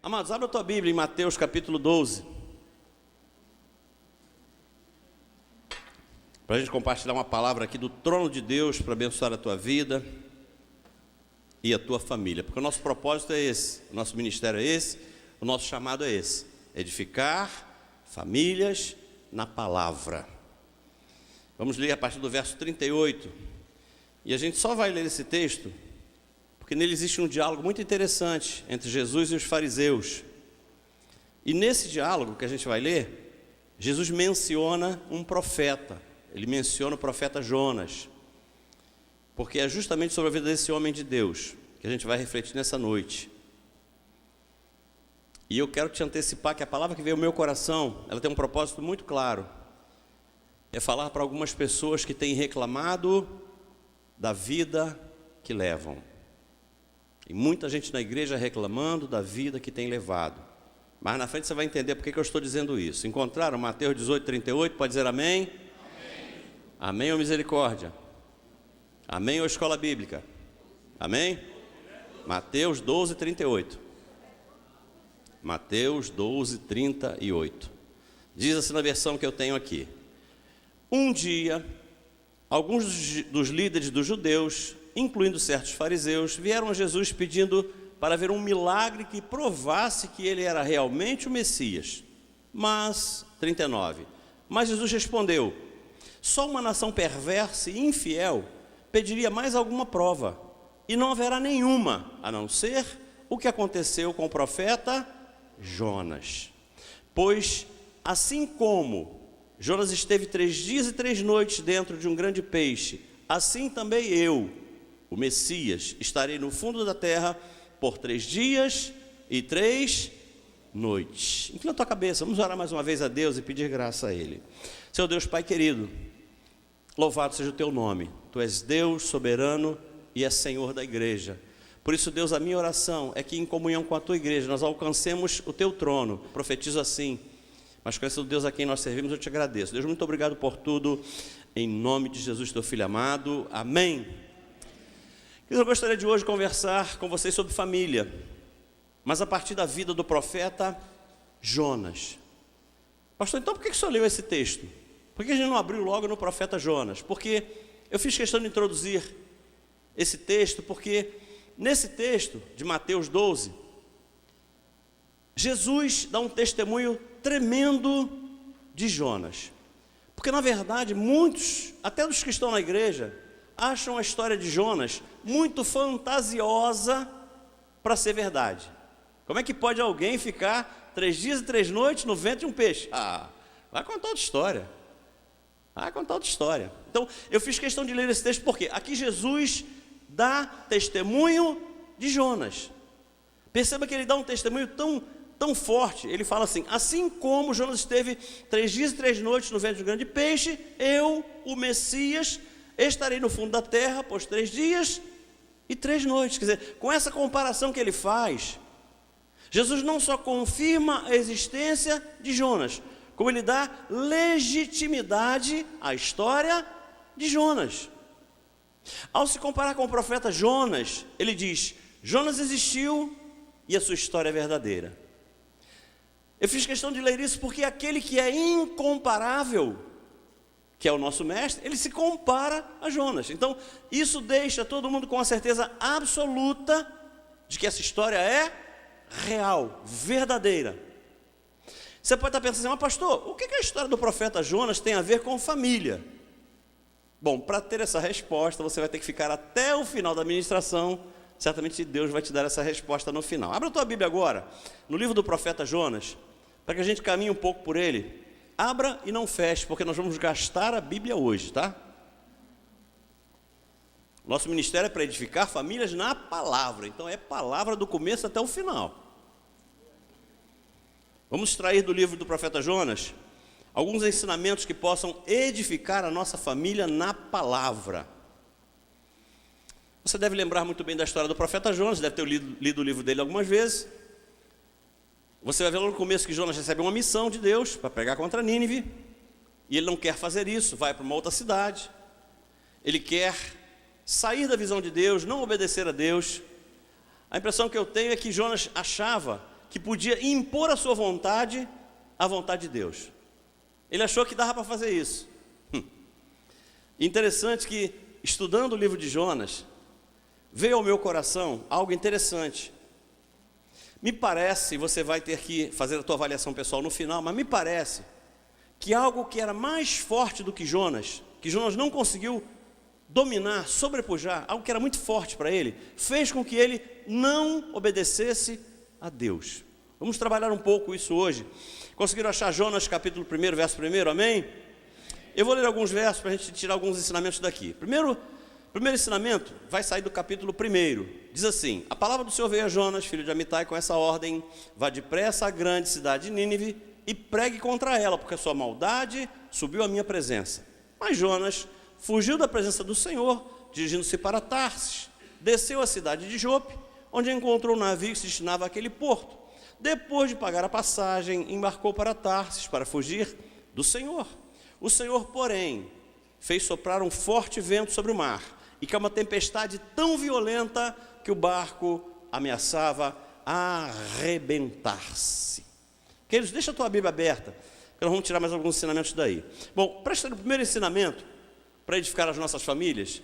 Amados, abra a tua Bíblia em Mateus capítulo 12. Para a gente compartilhar uma palavra aqui do trono de Deus para abençoar a tua vida e a tua família. Porque o nosso propósito é esse, o nosso ministério é esse, o nosso chamado é esse: edificar famílias na palavra. Vamos ler a partir do verso 38. E a gente só vai ler esse texto porque nele existe um diálogo muito interessante entre Jesus e os fariseus. E nesse diálogo que a gente vai ler, Jesus menciona um profeta. Ele menciona o profeta Jonas, porque é justamente sobre a vida desse homem de Deus que a gente vai refletir nessa noite. E eu quero te antecipar que a palavra que veio ao meu coração, ela tem um propósito muito claro. É falar para algumas pessoas que têm reclamado da vida que levam. Tem muita gente na igreja reclamando da vida que tem levado. Mas na frente você vai entender por que eu estou dizendo isso. Encontraram Mateus 18, 38? Pode dizer amém? Amém. Amém ou misericórdia? Amém ou escola bíblica? Amém? Mateus 12, 38. Mateus 12, 38. Diz assim na versão que eu tenho aqui: um dia, alguns dos líderes dos judeus, incluindo certos fariseus, vieram a Jesus pedindo para ver um milagre que provasse que ele era realmente o Messias. Mas, 39, mas Jesus respondeu: só uma nação perversa e infiel pediria mais alguma prova, e não haverá nenhuma, a não ser o que aconteceu com o profeta Jonas. Pois, assim como Jonas esteve 3 dias e 3 noites dentro de um grande peixe, assim também eu, o Messias, estarei no fundo da terra por 3 dias e 3 noites. Inclina a tua cabeça, vamos orar mais uma vez a Deus e pedir graça a Ele. Seu Deus Pai querido, louvado seja o teu nome. Tu és Deus soberano e és Senhor da igreja. Por isso, Deus, a minha oração é que em comunhão com a tua igreja nós alcancemos o teu trono. Profetizo assim: mas conhecendo Deus a quem nós servimos, eu te agradeço. Deus, muito obrigado por tudo, em nome de Jesus, teu Filho amado, amém. Eu gostaria de hoje conversar com vocês sobre família, mas a partir da vida do profeta Jonas. Pastor, então por que o senhor leu esse texto? Por que a gente não abriu logo no profeta Jonas? Porque eu fiz questão de introduzir esse texto, porque nesse texto de Mateus 12, Jesus dá um testemunho tremendo de Jonas. Porque na verdade muitos, até dos que estão na igreja, acham a história de Jonas muito fantasiosa para ser verdade. Como é que pode alguém ficar 3 dias e 3 noites no ventre de um peixe? Vai contar outra história. Vai contar outra história. Então eu fiz questão de ler esse texto porque aqui Jesus dá testemunho de Jonas. Perceba que ele dá um testemunho tão forte. Ele fala assim: assim como Jonas esteve 3 dias e 3 noites no ventre de um grande peixe, eu, o Messias, estarei no fundo da terra por 3 dias e 3 noites. Quer dizer, com essa comparação que ele faz, Jesus não só confirma a existência de Jonas, como ele dá legitimidade à história de Jonas. Ao se comparar com o profeta Jonas, ele diz: Jonas existiu e a sua história é verdadeira. Eu fiz questão de ler isso porque aquele que é incomparável, que é o nosso mestre, ele se compara a Jonas. Então isso deixa todo mundo com a certeza absoluta de que essa história é real, verdadeira. Você pode estar pensando assim: mas pastor, o que a história do profeta Jonas tem a ver com família? Bom, para ter essa resposta, você vai ter que ficar até o final da ministração. Certamente Deus vai te dar essa resposta no final. Abra a tua Bíblia agora, no livro do profeta Jonas, para que a gente caminhe um pouco por ele. Abra e não feche, porque nós vamos gastar a Bíblia hoje, tá? Nosso ministério é para edificar famílias na palavra. Então é palavra do começo até o final. Vamos extrair do livro do profeta Jonas alguns ensinamentos que possam edificar a nossa família na palavra. Você deve lembrar muito bem da história do profeta Jonas, deve ter lido o livro dele algumas vezes. Você vai ver lá no começo que Jonas recebe uma missão de Deus para pregar contra Nínive, e ele não quer fazer isso, vai para uma outra cidade. Ele quer sair da visão de Deus, não obedecer a Deus. A impressão que eu tenho é que Jonas achava que podia impor a sua vontade à vontade de Deus. Ele achou que dava para fazer isso. Interessante que, estudando o livro de Jonas, veio ao meu coração algo interessante. Me parece, você vai ter que fazer a tua avaliação pessoal no final, mas me parece que algo que era mais forte do que Jonas não conseguiu dominar, sobrepujar, algo que era muito forte para ele, fez com que ele não obedecesse a Deus. Vamos trabalhar um pouco isso hoje. Conseguiram achar Jonas capítulo 1, verso 1, amém? Eu vou ler alguns versos para a gente tirar alguns ensinamentos daqui. Primeiro ensinamento vai sair do capítulo 1. Diz assim: a palavra do Senhor veio a Jonas, filho de Amitai, com essa ordem: vá depressa à grande cidade de Nínive e pregue contra ela, porque a sua maldade subiu à minha presença. Mas Jonas fugiu da presença do Senhor, dirigindo-se para Tarsis, desceu à cidade de Jope, onde encontrou um navio que se destinava àquele porto. Depois de pagar a passagem, embarcou para Tarsis para fugir do Senhor. O Senhor, porém, fez soprar um forte vento sobre o mar, e que é uma tempestade tão violenta que o barco ameaçava arrebentar-se. Queridos, deixa a tua Bíblia aberta, que nós vamos tirar mais alguns ensinamentos daí. Bom, presta no primeiro ensinamento, para edificar as nossas famílias.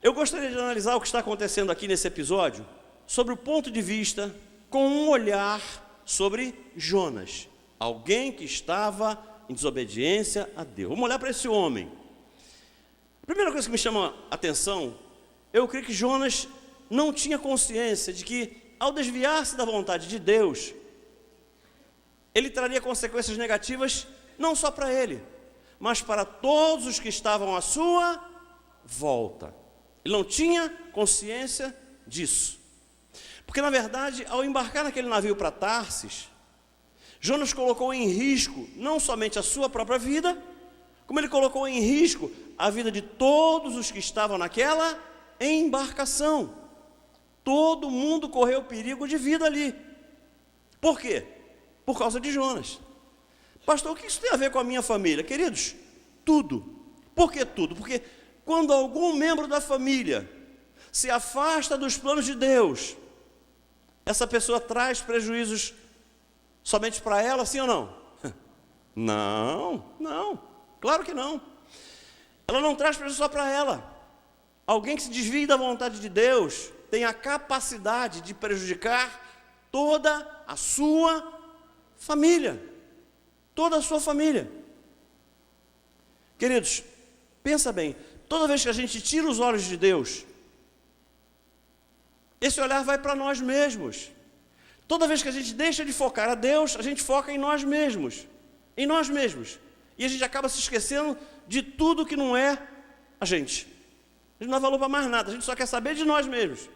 Eu gostaria de analisar o que está acontecendo aqui nesse episódio, sobre o ponto de vista, com um olhar sobre Jonas, alguém que estava em desobediência a Deus. Vamos olhar para esse homem. A primeira coisa que me chama a atenção, eu creio que Jonas não tinha consciência de que, ao desviar-se da vontade de Deus, ele traria consequências negativas não só para ele, mas para todos os que estavam à sua volta. Ele não tinha consciência disso. Porque, na verdade, ao embarcar naquele navio para Tarsis, Jonas colocou em risco não somente a sua própria vida, como ele colocou em risco a vida de todos os que estavam naquela embarcação. Todo mundo correu perigo de vida ali. Por quê? Por causa de Jonas. Pastor, o que isso tem a ver com a minha família? Queridos, tudo. Por que tudo? Porque quando algum membro da família se afasta dos planos de Deus, essa pessoa traz prejuízos somente para ela, sim ou não? Não, claro que não. Ela não traz prejuízo só para ela. Alguém que se desvie da vontade de Deus tem a capacidade de prejudicar toda a sua família. Toda a sua família. Queridos, pensa bem, toda vez que a gente tira os olhos de Deus, esse olhar vai para nós mesmos. Toda vez que a gente deixa de focar a Deus, a gente foca em nós mesmos. Em nós mesmos. E a gente acaba se esquecendo de tudo que não é a gente. A gente não dá valor para mais nada, a gente só quer saber de nós mesmos.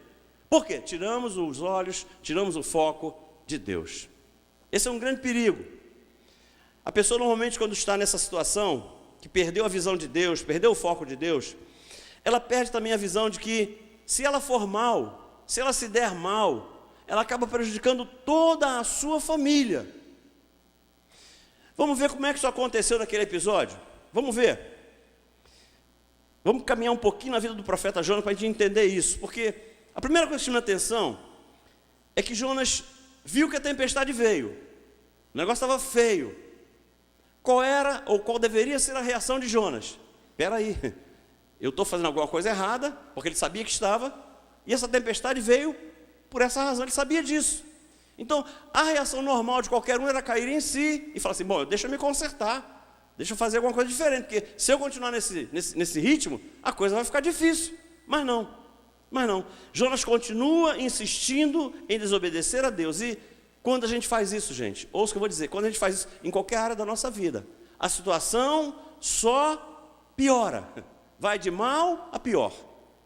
Por quê? Tiramos os olhos, tiramos o foco de Deus. Esse é um grande perigo. A pessoa normalmente, quando está nessa situação, que perdeu a visão de Deus, perdeu o foco de Deus, ela perde também a visão de que, se ela for mal, se ela se der mal, ela acaba prejudicando toda a sua família. Vamos ver como é que isso aconteceu naquele episódio? Vamos ver. Vamos caminhar um pouquinho na vida do profeta Jonas para a gente entender isso, porque a primeira coisa que chama a atenção é que Jonas viu que a tempestade veio. O negócio estava feio. Qual era, ou qual deveria ser a reação de Jonas? Espera aí, eu estou fazendo alguma coisa errada, porque ele sabia que estava, e essa tempestade veio por essa razão, ele sabia disso. Então, a reação normal de qualquer um era cair em si e falar assim: bom, deixa eu me consertar, deixa eu fazer alguma coisa diferente, porque se eu continuar nesse ritmo, a coisa vai ficar difícil. Mas não. Jonas continua insistindo em desobedecer a Deus. E quando a gente faz isso, gente, ouça o que eu vou dizer, quando a gente faz isso em qualquer área da nossa vida, a situação só piora, vai de mal a pior.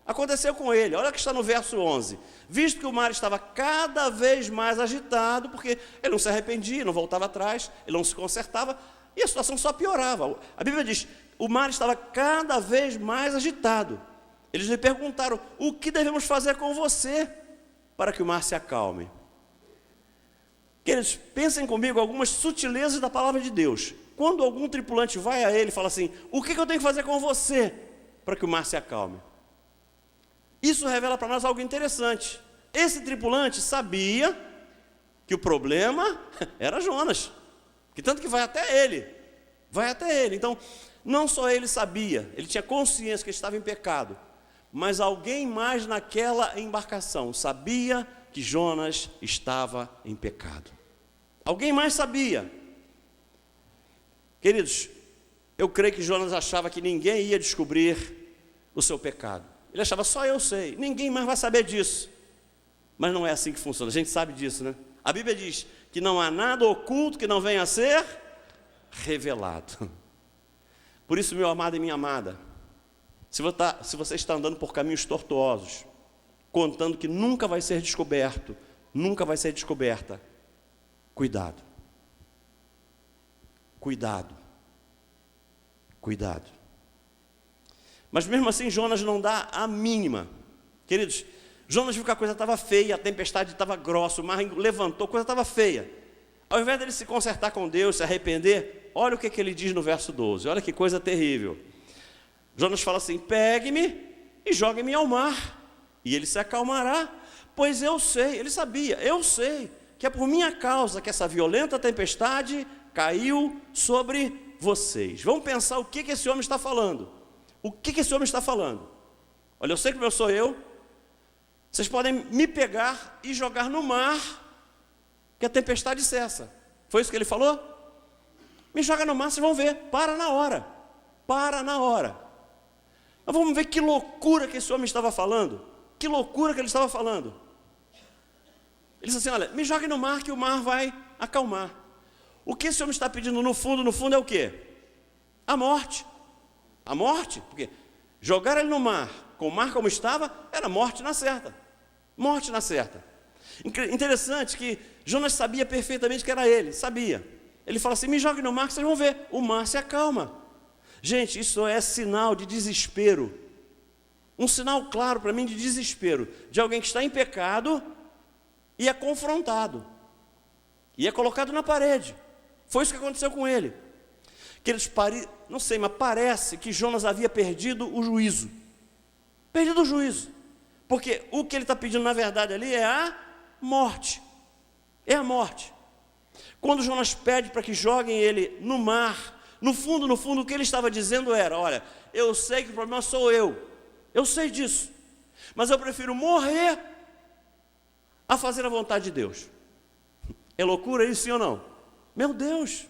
Aconteceu com ele, olha que está no verso 11: visto que o mar estava cada vez mais agitado, porque ele não se arrependia, não voltava atrás, ele não se consertava, e a situação só piorava. A Bíblia diz: o mar estava cada vez mais agitado. Eles lhe perguntaram: o que devemos fazer com você para que o mar se acalme? Queridos, pensem comigo algumas sutilezas da palavra de Deus. Quando algum tripulante vai a ele e fala assim: o que eu tenho que fazer com você para que o mar se acalme? Isso revela para nós algo interessante. Esse tripulante sabia que o problema era Jonas, que tanto que vai até ele. Então, não só ele sabia, ele tinha consciência que ele estava em pecado, mas alguém mais naquela embarcação sabia que Jonas estava em pecado. Alguém mais sabia. Queridos, eu creio que Jonas achava que ninguém ia descobrir o seu pecado. Ele achava, só eu sei, ninguém mais vai saber disso. Mas não é assim que funciona, a gente sabe disso, né? A Bíblia diz que não há nada oculto que não venha a ser revelado. Por isso, meu amado e minha amada, se você está andando por caminhos tortuosos, contando que nunca vai ser descoberto, nunca vai ser descoberta, cuidado. Mas mesmo assim, Jonas não dá a mínima. Queridos, Jonas viu que a coisa estava feia, a tempestade estava grossa, o mar levantou, a coisa estava feia. Ao invés dele se consertar com Deus, se arrepender, olha o que ele diz no verso 12, olha que coisa terrível. Jonas fala assim, pegue-me e jogue-me ao mar, e ele se acalmará, pois eu sei, ele sabia, eu sei, que é por minha causa que essa violenta tempestade caiu sobre vocês. Vamos pensar o que esse homem está falando. O que esse homem está falando? Olha, eu sei que eu sou eu, vocês podem me pegar e jogar no mar, que a tempestade cessa. Foi isso que ele falou? Me joga no mar, vocês vão ver, para na hora. Mas vamos ver que loucura que esse homem estava falando. Que loucura que ele estava falando. Ele disse assim, olha, me jogue no mar que o mar vai acalmar. O que esse homem está pedindo no fundo é o quê? A morte. A morte, porque jogar ele no mar, com o mar como estava, era morte na certa. Morte na certa. Interessante que Jonas sabia perfeitamente que era ele, sabia. Ele fala assim, me jogue no mar que vocês vão ver, o mar se acalma. Gente, isso é sinal de desespero. Um sinal claro para mim de desespero, de alguém que está em pecado e é confrontado. E é colocado na parede. Foi isso que aconteceu com ele. Que eles não sei, mas parece que Jonas havia perdido o juízo. Perdido o juízo. Porque o que ele está pedindo na verdade ali é a morte. É a morte. Quando Jonas pede para que joguem ele no mar, no fundo, o que ele estava dizendo era, olha, eu sei que o problema sou eu sei disso, mas eu prefiro morrer a fazer a vontade de Deus. É loucura isso, sim ou não? Meu Deus,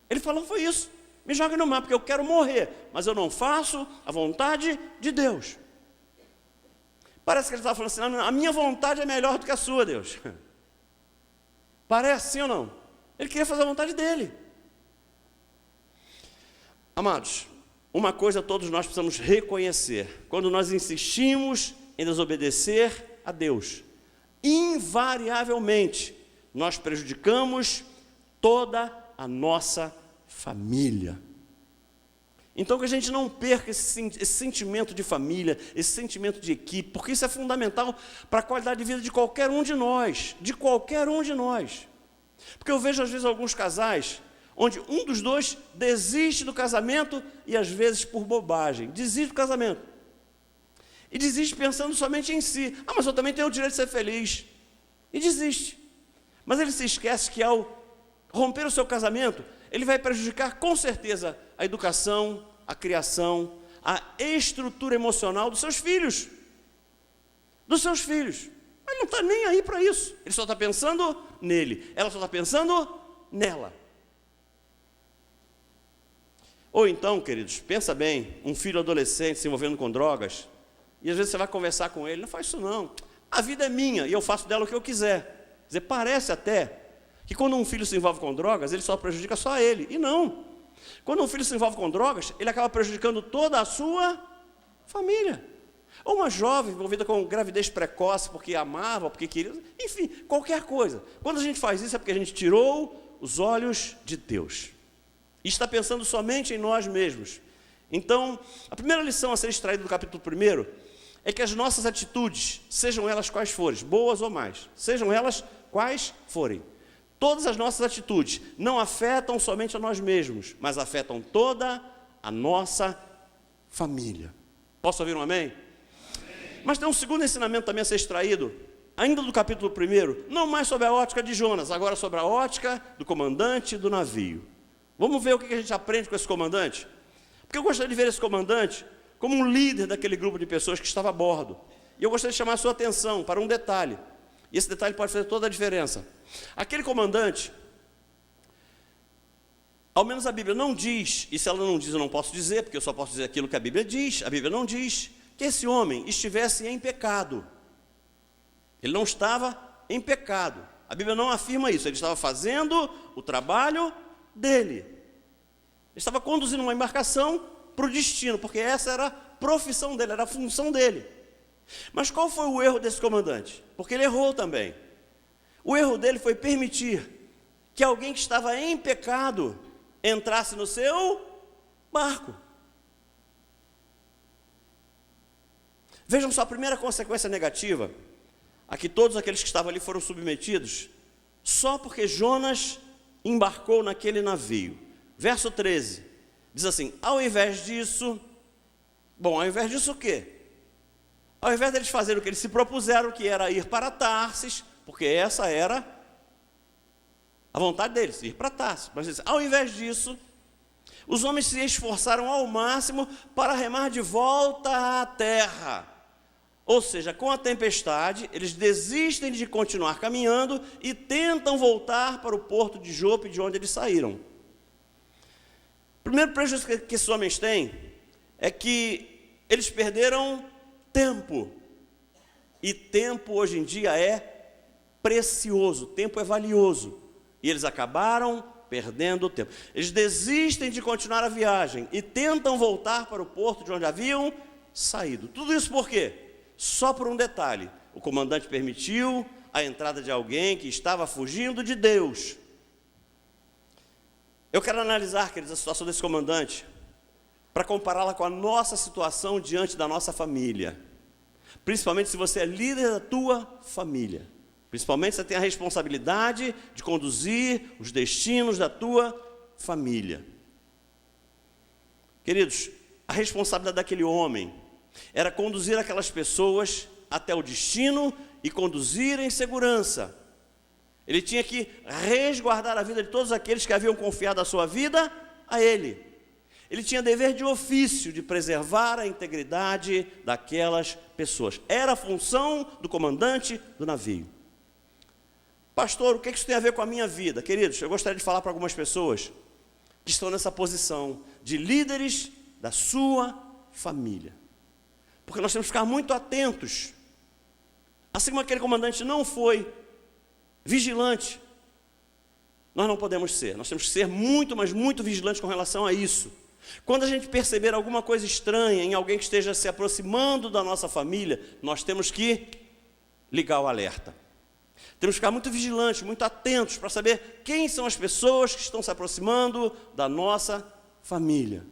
ele falou foi isso, me joga no mar, porque eu quero morrer, mas eu não faço a vontade de Deus. Parece que ele estava falando assim, a minha vontade é melhor do que a sua, Deus. Parece, sim ou não? Ele queria fazer a vontade dele. Amados, uma coisa todos nós precisamos reconhecer, quando nós insistimos em desobedecer a Deus, invariavelmente, nós prejudicamos toda a nossa família. Então que a gente não perca esse sentimento de família, esse sentimento de equipe, porque isso é fundamental para a qualidade de vida de qualquer um de nós, Porque eu vejo às vezes alguns casais, onde um dos dois desiste do casamento e às vezes por bobagem, desiste do casamento. E desiste pensando somente em si. Mas eu também tenho o direito de ser feliz. E desiste. Mas ele se esquece que ao romper o seu casamento, ele vai prejudicar com certeza a educação, a criação, a estrutura emocional dos seus filhos. Dos seus filhos. Mas não está nem aí para isso. Ele só está pensando nele. Ela só está pensando nela. Ou então, queridos, pensa bem, um filho adolescente se envolvendo com drogas, e às vezes você vai conversar com ele, não faz isso não, a vida é minha, e eu faço dela o que eu quiser. Quer dizer, parece até que quando um filho se envolve com drogas, ele só prejudica só ele, e não. Quando um filho se envolve com drogas, ele acaba prejudicando toda a sua família. Ou uma jovem envolvida com gravidez precoce, porque amava, porque queria, enfim, qualquer coisa. Quando a gente faz isso é porque a gente tirou os olhos de Deus. E está pensando somente em nós mesmos. Então, a primeira lição a ser extraída do capítulo 1 é que as nossas atitudes, sejam elas quais forem, boas ou más, sejam elas quais forem, todas as nossas atitudes não afetam somente a nós mesmos, mas afetam toda a nossa família. Posso ouvir um amém? Amém. Mas tem um segundo ensinamento também a ser extraído ainda do capítulo 1, não mais sobre a ótica de Jonas, agora sobre a ótica do comandante do navio. Vamos ver o que a gente aprende com esse comandante? Porque eu gostaria de ver esse comandante como um líder daquele grupo de pessoas que estava a bordo. E eu gostaria de chamar a sua atenção para um detalhe. E esse detalhe pode fazer toda a diferença. Aquele comandante, ao menos a Bíblia não diz, e se ela não diz eu não posso dizer, porque eu só posso dizer aquilo que a Bíblia diz, a Bíblia não diz que esse homem estivesse em pecado. Ele não estava em pecado. A Bíblia não afirma isso, ele estava fazendo o trabalho dele. Ele estava conduzindo uma embarcação para o destino, porque essa era a profissão dele, era a função dele. Mas qual foi o erro desse comandante? Porque ele errou também. O erro dele foi permitir que alguém que estava em pecado entrasse no seu barco. Vejam só, a primeira consequência negativa, a que todos aqueles que estavam ali foram submetidos, só porque Jonas embarcou naquele navio. Verso 13, diz assim, ao invés disso o quê? Ao invés deles fazerem o que eles se propuseram, que era ir para Tarsis, porque essa era a vontade deles, ir para Tarsis. Mas ao invés disso, os homens se esforçaram ao máximo para remar de volta à terra. Ou seja, com a tempestade, eles desistem de continuar caminhando e tentam voltar para o porto de Jope, de onde eles saíram. O primeiro prejuízo que esses homens têm é que eles perderam tempo. E tempo hoje em dia é precioso, tempo é valioso. E eles acabaram perdendo o tempo. Eles desistem de continuar a viagem e tentam voltar para o porto de onde haviam saído. Tudo isso por quê? Só por um detalhe, o comandante permitiu a entrada de alguém que estava fugindo de Deus. Eu quero analisar, queridos, a situação desse comandante, para compará-la com a nossa situação diante da nossa família. Principalmente se você é líder da tua família. Principalmente se você tem a responsabilidade de conduzir os destinos da tua família. Queridos, a responsabilidade daquele homem era conduzir aquelas pessoas até o destino e conduzir em segurança. Ele tinha que resguardar a vida de todos aqueles que haviam confiado a sua vida a ele. Ele tinha dever de ofício de preservar a integridade daquelas pessoas. Era a função do comandante do navio. Pastor, o que isso tem a ver com a minha vida? Queridos, eu gostaria de falar para algumas pessoas que estão nessa posição de líderes da sua família. Porque nós temos que ficar muito atentos. Assim como aquele comandante não foi vigilante, nós não podemos ser. Nós temos que ser muito, mas muito vigilantes com relação a isso. Quando a gente perceber alguma coisa estranha em alguém que esteja se aproximando da nossa família, nós temos que ligar o alerta. Temos que ficar muito vigilantes, muito atentos para saber quem são as pessoas que estão se aproximando da nossa família.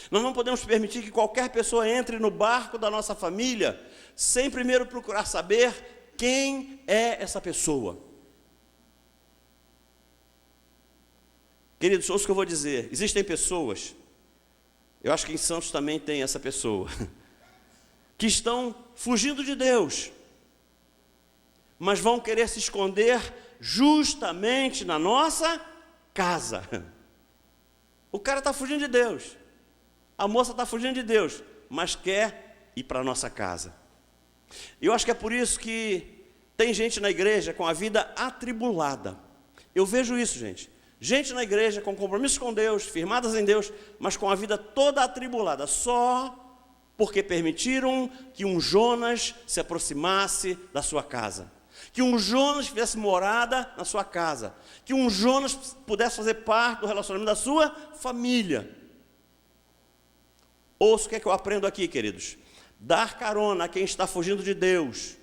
Nós não podemos permitir que qualquer pessoa entre no barco da nossa família sem primeiro procurar saber quem é essa pessoa. Queridos, ouça o que eu vou dizer. Existem pessoas, eu acho que em Santos também tem essa pessoa, que estão fugindo de Deus, mas vão querer se esconder justamente na nossa casa. O cara está fugindo de Deus, a moça está fugindo de Deus, mas quer ir para a nossa casa. Eu acho que é por isso que tem gente na igreja com a vida atribulada. Eu vejo isso, gente. Gente na igreja com compromissos com Deus, firmadas em Deus, mas com a vida toda atribulada, só porque permitiram que um Jonas se aproximasse da sua casa. Que um Jonas fizesse morada na sua casa. Que um Jonas pudesse fazer parte do relacionamento da sua família. Ouça o que é que eu aprendo aqui, queridos. Dar carona a quem está fugindo de Deus.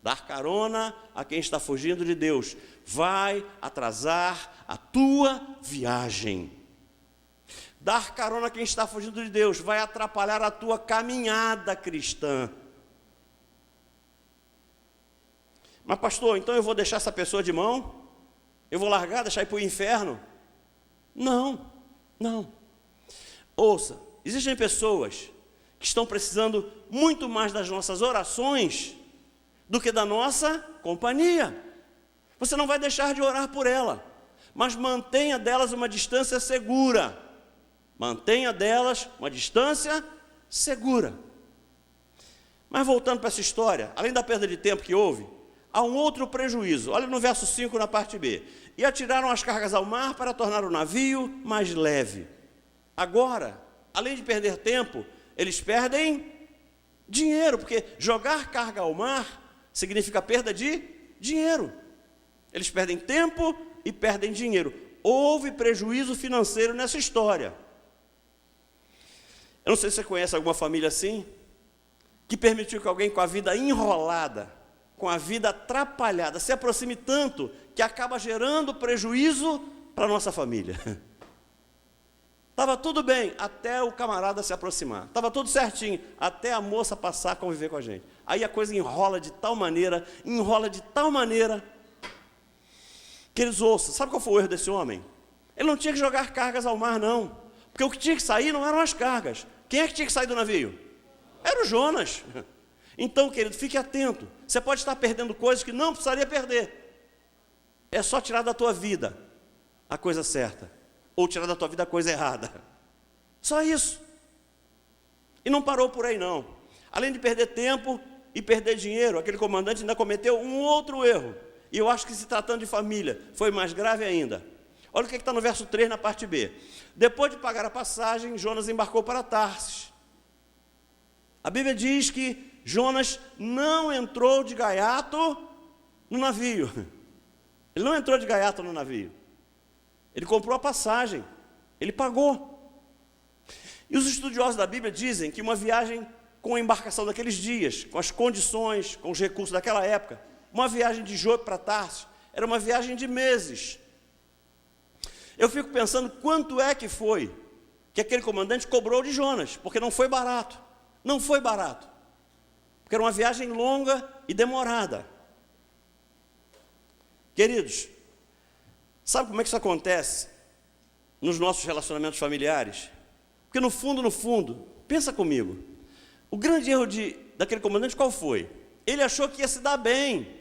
Dar carona a quem está fugindo de Deus vai atrasar a tua viagem. Dar carona a quem está fugindo de Deus vai atrapalhar a tua caminhada cristã. Mas pastor, então eu vou deixar essa pessoa de mão? Eu vou largar, deixar ir para o inferno? Não, não. Ouça, existem pessoas que estão precisando muito mais das nossas orações do que da nossa companhia. Você não vai deixar de orar por ela, mas mantenha delas uma distância segura. Mantenha delas uma distância segura. Mas voltando para essa história, além da perda de tempo que houve, há um outro prejuízo. Olha no verso 5 na parte B. E atiraram as cargas ao mar para tornar o navio mais leve. Agora, além de perder tempo, eles perdem dinheiro, porque jogar carga ao mar significa perda de dinheiro. Eles perdem tempo e perdem dinheiro. Houve prejuízo financeiro nessa história. Eu não sei se você conhece alguma família assim, que permitiu que alguém com a vida enrolada, com a vida atrapalhada, se aproxime tanto que acaba gerando prejuízo para a nossa família. Estava tudo bem até o camarada se aproximar. Estava tudo certinho até a moça passar a conviver com a gente. Aí a coisa enrola de tal maneira, que eles ouçam. Sabe qual foi o erro desse homem? Ele não tinha que jogar cargas ao mar, não. Porque o que tinha que sair não eram as cargas. Quem é que tinha que sair do navio? Era o Jonas. Então, querido, fique atento. Você pode estar perdendo coisas que não precisaria perder. É só tirar da tua vida a coisa certa, ou tirar da tua vida a coisa errada. Só isso. E não parou por aí, não. Além de perder tempo e perder dinheiro, aquele comandante ainda cometeu um outro erro. E eu acho que, se tratando de família, foi mais grave ainda. Olha o que está no verso 3, na parte B. Depois de pagar a passagem, Jonas embarcou para Tarsis. A Bíblia diz que Jonas não entrou de gaiato no navio. Ele não entrou de gaiato no navio. Ele comprou a passagem. Ele pagou. E os estudiosos da Bíblia dizem que uma viagem com a embarcação daqueles dias, com as condições, com os recursos daquela época, uma viagem de Jope para Tarsis, era uma viagem de meses. Eu fico pensando quanto é que foi que aquele comandante cobrou de Jonas, porque não foi barato. Não foi barato. Porque era uma viagem longa e demorada. Queridos, sabe como é que isso acontece nos nossos relacionamentos familiares? Porque no fundo, pensa comigo, o grande erro daquele comandante qual foi? Ele achou que ia se dar bem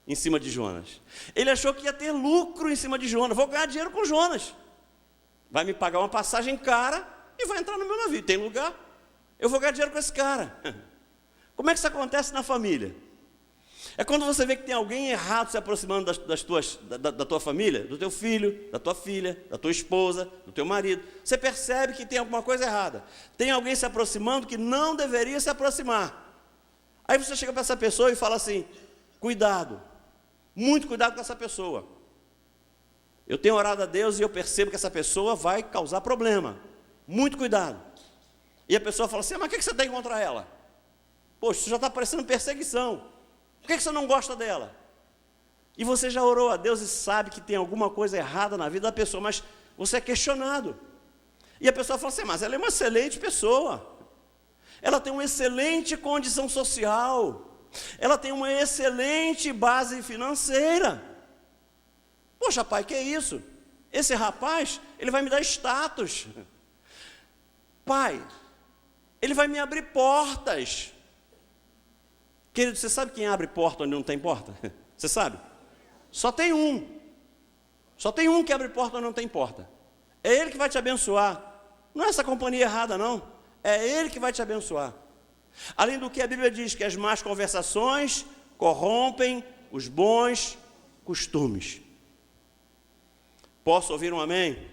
em cima de Jonas. Ele achou que ia ter lucro em cima de Jonas. Vou ganhar dinheiro com Jonas. Vai me pagar uma passagem cara e vai entrar no meu navio. Tem lugar? Eu vou ganhar dinheiro com esse cara. Como é que isso acontece na família? É quando você vê que tem alguém errado se aproximando da tua família, do teu filho, da tua filha, da tua esposa, do teu marido. Você percebe que tem alguma coisa errada. Tem alguém se aproximando que não deveria se aproximar. Aí você chega para essa pessoa e fala assim: cuidado, muito cuidado com essa pessoa. Eu tenho orado a Deus e eu percebo que essa pessoa vai causar problema. Muito cuidado. E a pessoa fala assim: mas o que você tem contra ela? Poxa, isso já está parecendo perseguição. Por que você não gosta dela? E você já orou a Deus e sabe que tem alguma coisa errada na vida da pessoa, mas você é questionado. E a pessoa fala assim: mas ela é uma excelente pessoa. Ela tem uma excelente condição social. Ela tem uma excelente base financeira. Poxa, pai, que é isso? Esse rapaz, ele vai me dar status. Pai, ele vai me abrir portas. Querido, você sabe quem abre porta onde não tem porta? Você sabe? Só tem um. Só tem um que abre porta onde não tem porta. É ele que vai te abençoar. Não é essa companhia errada, não. É ele que vai te abençoar. Além do que a Bíblia diz que as más conversações corrompem os bons costumes. Posso ouvir um amém?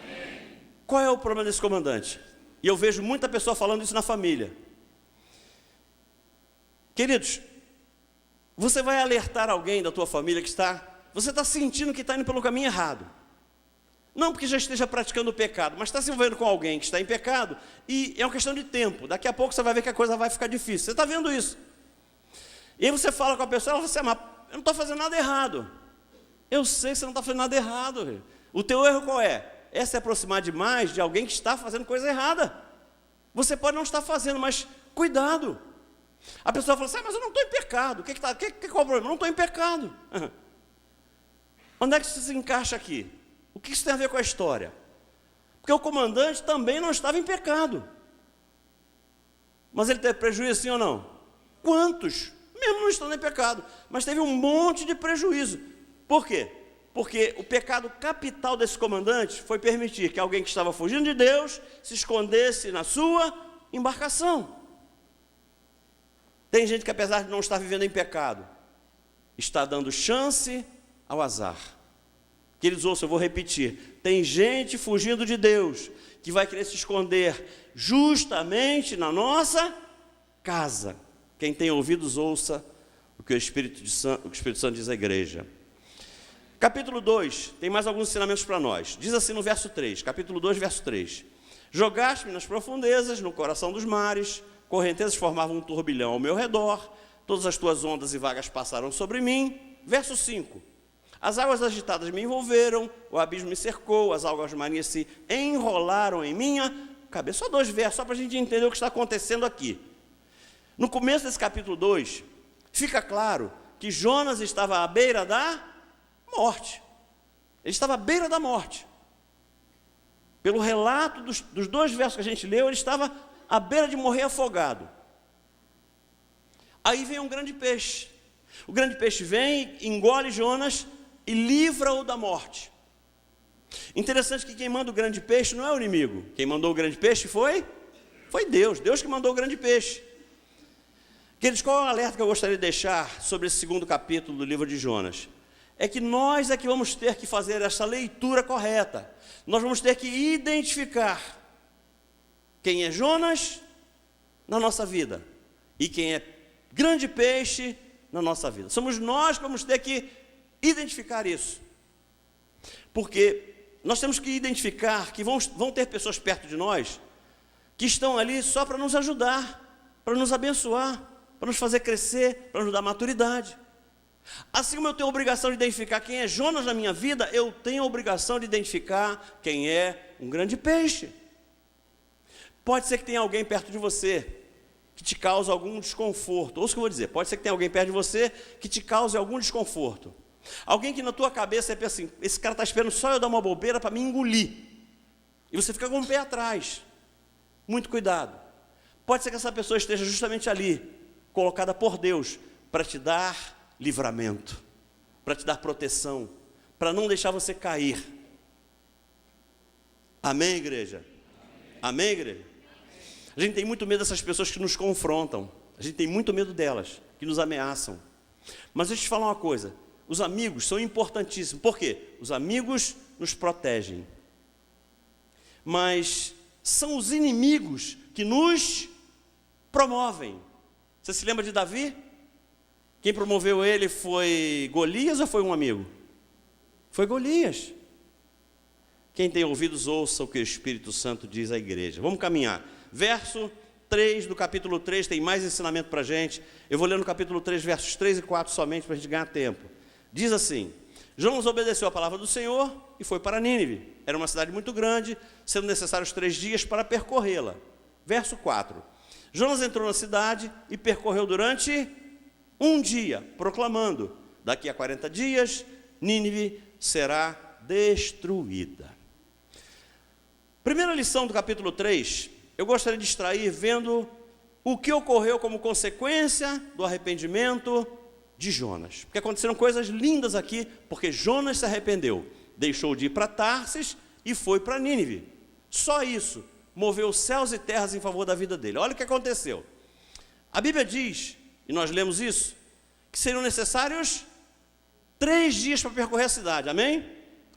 Amém. Qual é o problema desse comandante? E eu vejo muita pessoa falando isso na família. Queridos, você vai alertar alguém da tua família você está sentindo que está indo pelo caminho errado. Não porque já esteja praticando o pecado, mas está se envolvendo com alguém que está em pecado, e é uma questão de tempo. Daqui a pouco você vai ver que a coisa vai ficar difícil. Você está vendo isso. E aí você fala com a pessoa, ela fala assim: mas eu não estou fazendo nada errado. Eu sei que você não está fazendo nada errado. O teu erro qual é? É se aproximar demais de alguém que está fazendo coisa errada. Você pode não estar fazendo, mas cuidado. A pessoa fala assim: mas eu não estou em pecado. Qual é o problema? Eu não estou em pecado. Onde é que isso se encaixa aqui? O que isso tem a ver com a história? Porque o comandante também não estava em pecado. Mas ele teve prejuízo, sim ou não? Quantos? mesmo não estando em pecado, mas teve um monte de prejuízo. Por quê? Porque o pecado capital desse comandante foi permitir que alguém que estava fugindo de Deus se escondesse na sua embarcação. Tem gente que, apesar de não estar vivendo em pecado, está dando chance ao azar. Queridos, ouçam, eu vou repetir. Tem gente fugindo de Deus que vai querer se esconder justamente na nossa casa. Quem tem ouvidos, ouça o que o Espírito Santo diz à igreja. Capítulo 2, tem mais alguns ensinamentos para nós. Diz assim no verso 3, capítulo 2, verso 3. Jogaste-me nas profundezas, no coração dos mares, correntezas formavam um turbilhão ao meu redor, todas as tuas ondas e vagas passaram sobre mim. Verso 5. As águas agitadas me envolveram, o abismo me cercou, as águas marinhas se enrolaram em minha cabeça. Só 2 versos, só para a gente entender o que está acontecendo aqui. No começo desse capítulo 2, fica claro que Jonas estava à beira da morte. Ele estava à beira da morte. Pelo relato dos 2 versos que a gente leu, ele estava à beira de morrer afogado. Aí vem um grande peixe. O grande peixe vem, engole Jonas e livra-o da morte. Interessante que quem manda o grande peixe não é o inimigo. Quem mandou o grande peixe foi Deus. Deus que mandou o grande peixe. Queridos, qual é o alerta que eu gostaria de deixar sobre esse 2º capítulo do livro de Jonas? É que nós é que vamos ter que fazer essa leitura correta. Nós vamos ter que identificar quem é Jonas na nossa vida e quem é grande peixe na nossa vida. Somos nós que vamos ter que identificar isso. Porque nós temos que identificar que vão ter pessoas perto de nós que estão ali só para nos ajudar, para nos abençoar, para nos fazer crescer, para nos dar maturidade. Assim como eu tenho a obrigação de identificar quem é Jonas na minha vida, eu tenho a obrigação de identificar quem é um grande peixe. Pode ser que tenha alguém perto de você que te cause algum desconforto. Ouça o que eu vou dizer. Pode ser que tenha alguém perto de você que te cause algum desconforto. Alguém que na tua cabeça pensa assim, esse cara está esperando só eu dar uma bobeira para me engolir. E você fica com o pé atrás. Muito cuidado. Pode ser que essa pessoa esteja justamente ali, colocada por Deus, para te dar livramento, para te dar proteção, para não deixar você cair. Amém, igreja? Amém, igreja? A gente tem muito medo dessas pessoas que nos confrontam. A gente tem muito medo delas, que nos ameaçam. Mas deixa eu te falar uma coisa. Os amigos são importantíssimos. Por quê? Os amigos nos protegem. Mas são os inimigos que nos promovem. Você se lembra de Davi? Quem promoveu ele foi Golias ou foi um amigo? Foi Golias. Quem tem ouvidos, ouça o que o Espírito Santo diz à igreja. Vamos caminhar. Verso 3 do capítulo 3, tem mais ensinamento para a gente. Eu vou ler no capítulo 3, versos 3 e 4 somente, para a gente ganhar tempo. Diz assim: Jonas obedeceu a palavra do Senhor e foi para Nínive. Era uma cidade muito grande, sendo necessários 3 dias para percorrê-la. Verso 4. Jonas entrou na cidade e percorreu durante 1 dia, proclamando: daqui a 40 dias, Nínive será destruída. Primeira lição do capítulo 3, eu gostaria de extrair vendo o que ocorreu como consequência do arrependimento de Jonas. Porque aconteceram coisas lindas aqui, porque Jonas se arrependeu, deixou de ir para Tarsis e foi para Nínive. Só isso moveu céus e terras em favor da vida dele. Olha o que aconteceu. A Bíblia diz, e nós lemos isso, que seriam necessários 3 dias para percorrer a cidade, amém?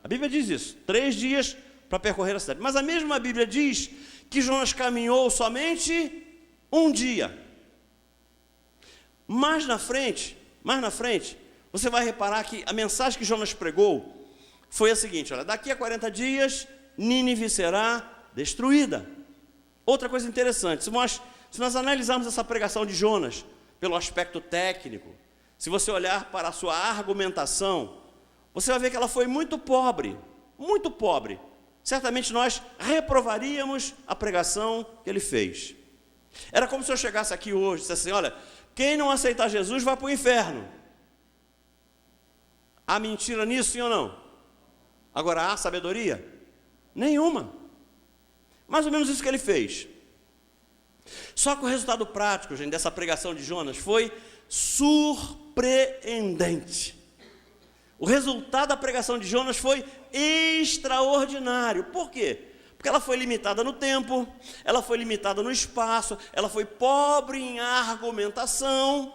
A Bíblia diz isso, 3 dias para percorrer a cidade. Mas a mesma Bíblia diz que Jonas caminhou somente 1 dia. Mais na frente, você vai reparar que a mensagem que Jonas pregou foi a seguinte: olha, daqui a 40 dias, Nínive será destruída. Outra coisa interessante, se nós analisarmos essa pregação de Jonas pelo aspecto técnico, se você olhar para a sua argumentação, você vai ver que ela foi muito pobre, muito pobre. Certamente nós reprovaríamos a pregação que ele fez. Era como se eu chegasse aqui hoje e dissesse assim: olha, quem não aceitar Jesus vai para o inferno. Há mentira nisso, sim ou não? Agora, há sabedoria? Nenhuma. Mais ou menos isso que ele fez. Só que o resultado prático, gente, dessa pregação de Jonas foi surpreendente. O resultado da pregação de Jonas foi extraordinário. Por quê? Porque ela foi limitada no tempo, ela foi limitada no espaço, ela foi pobre em argumentação.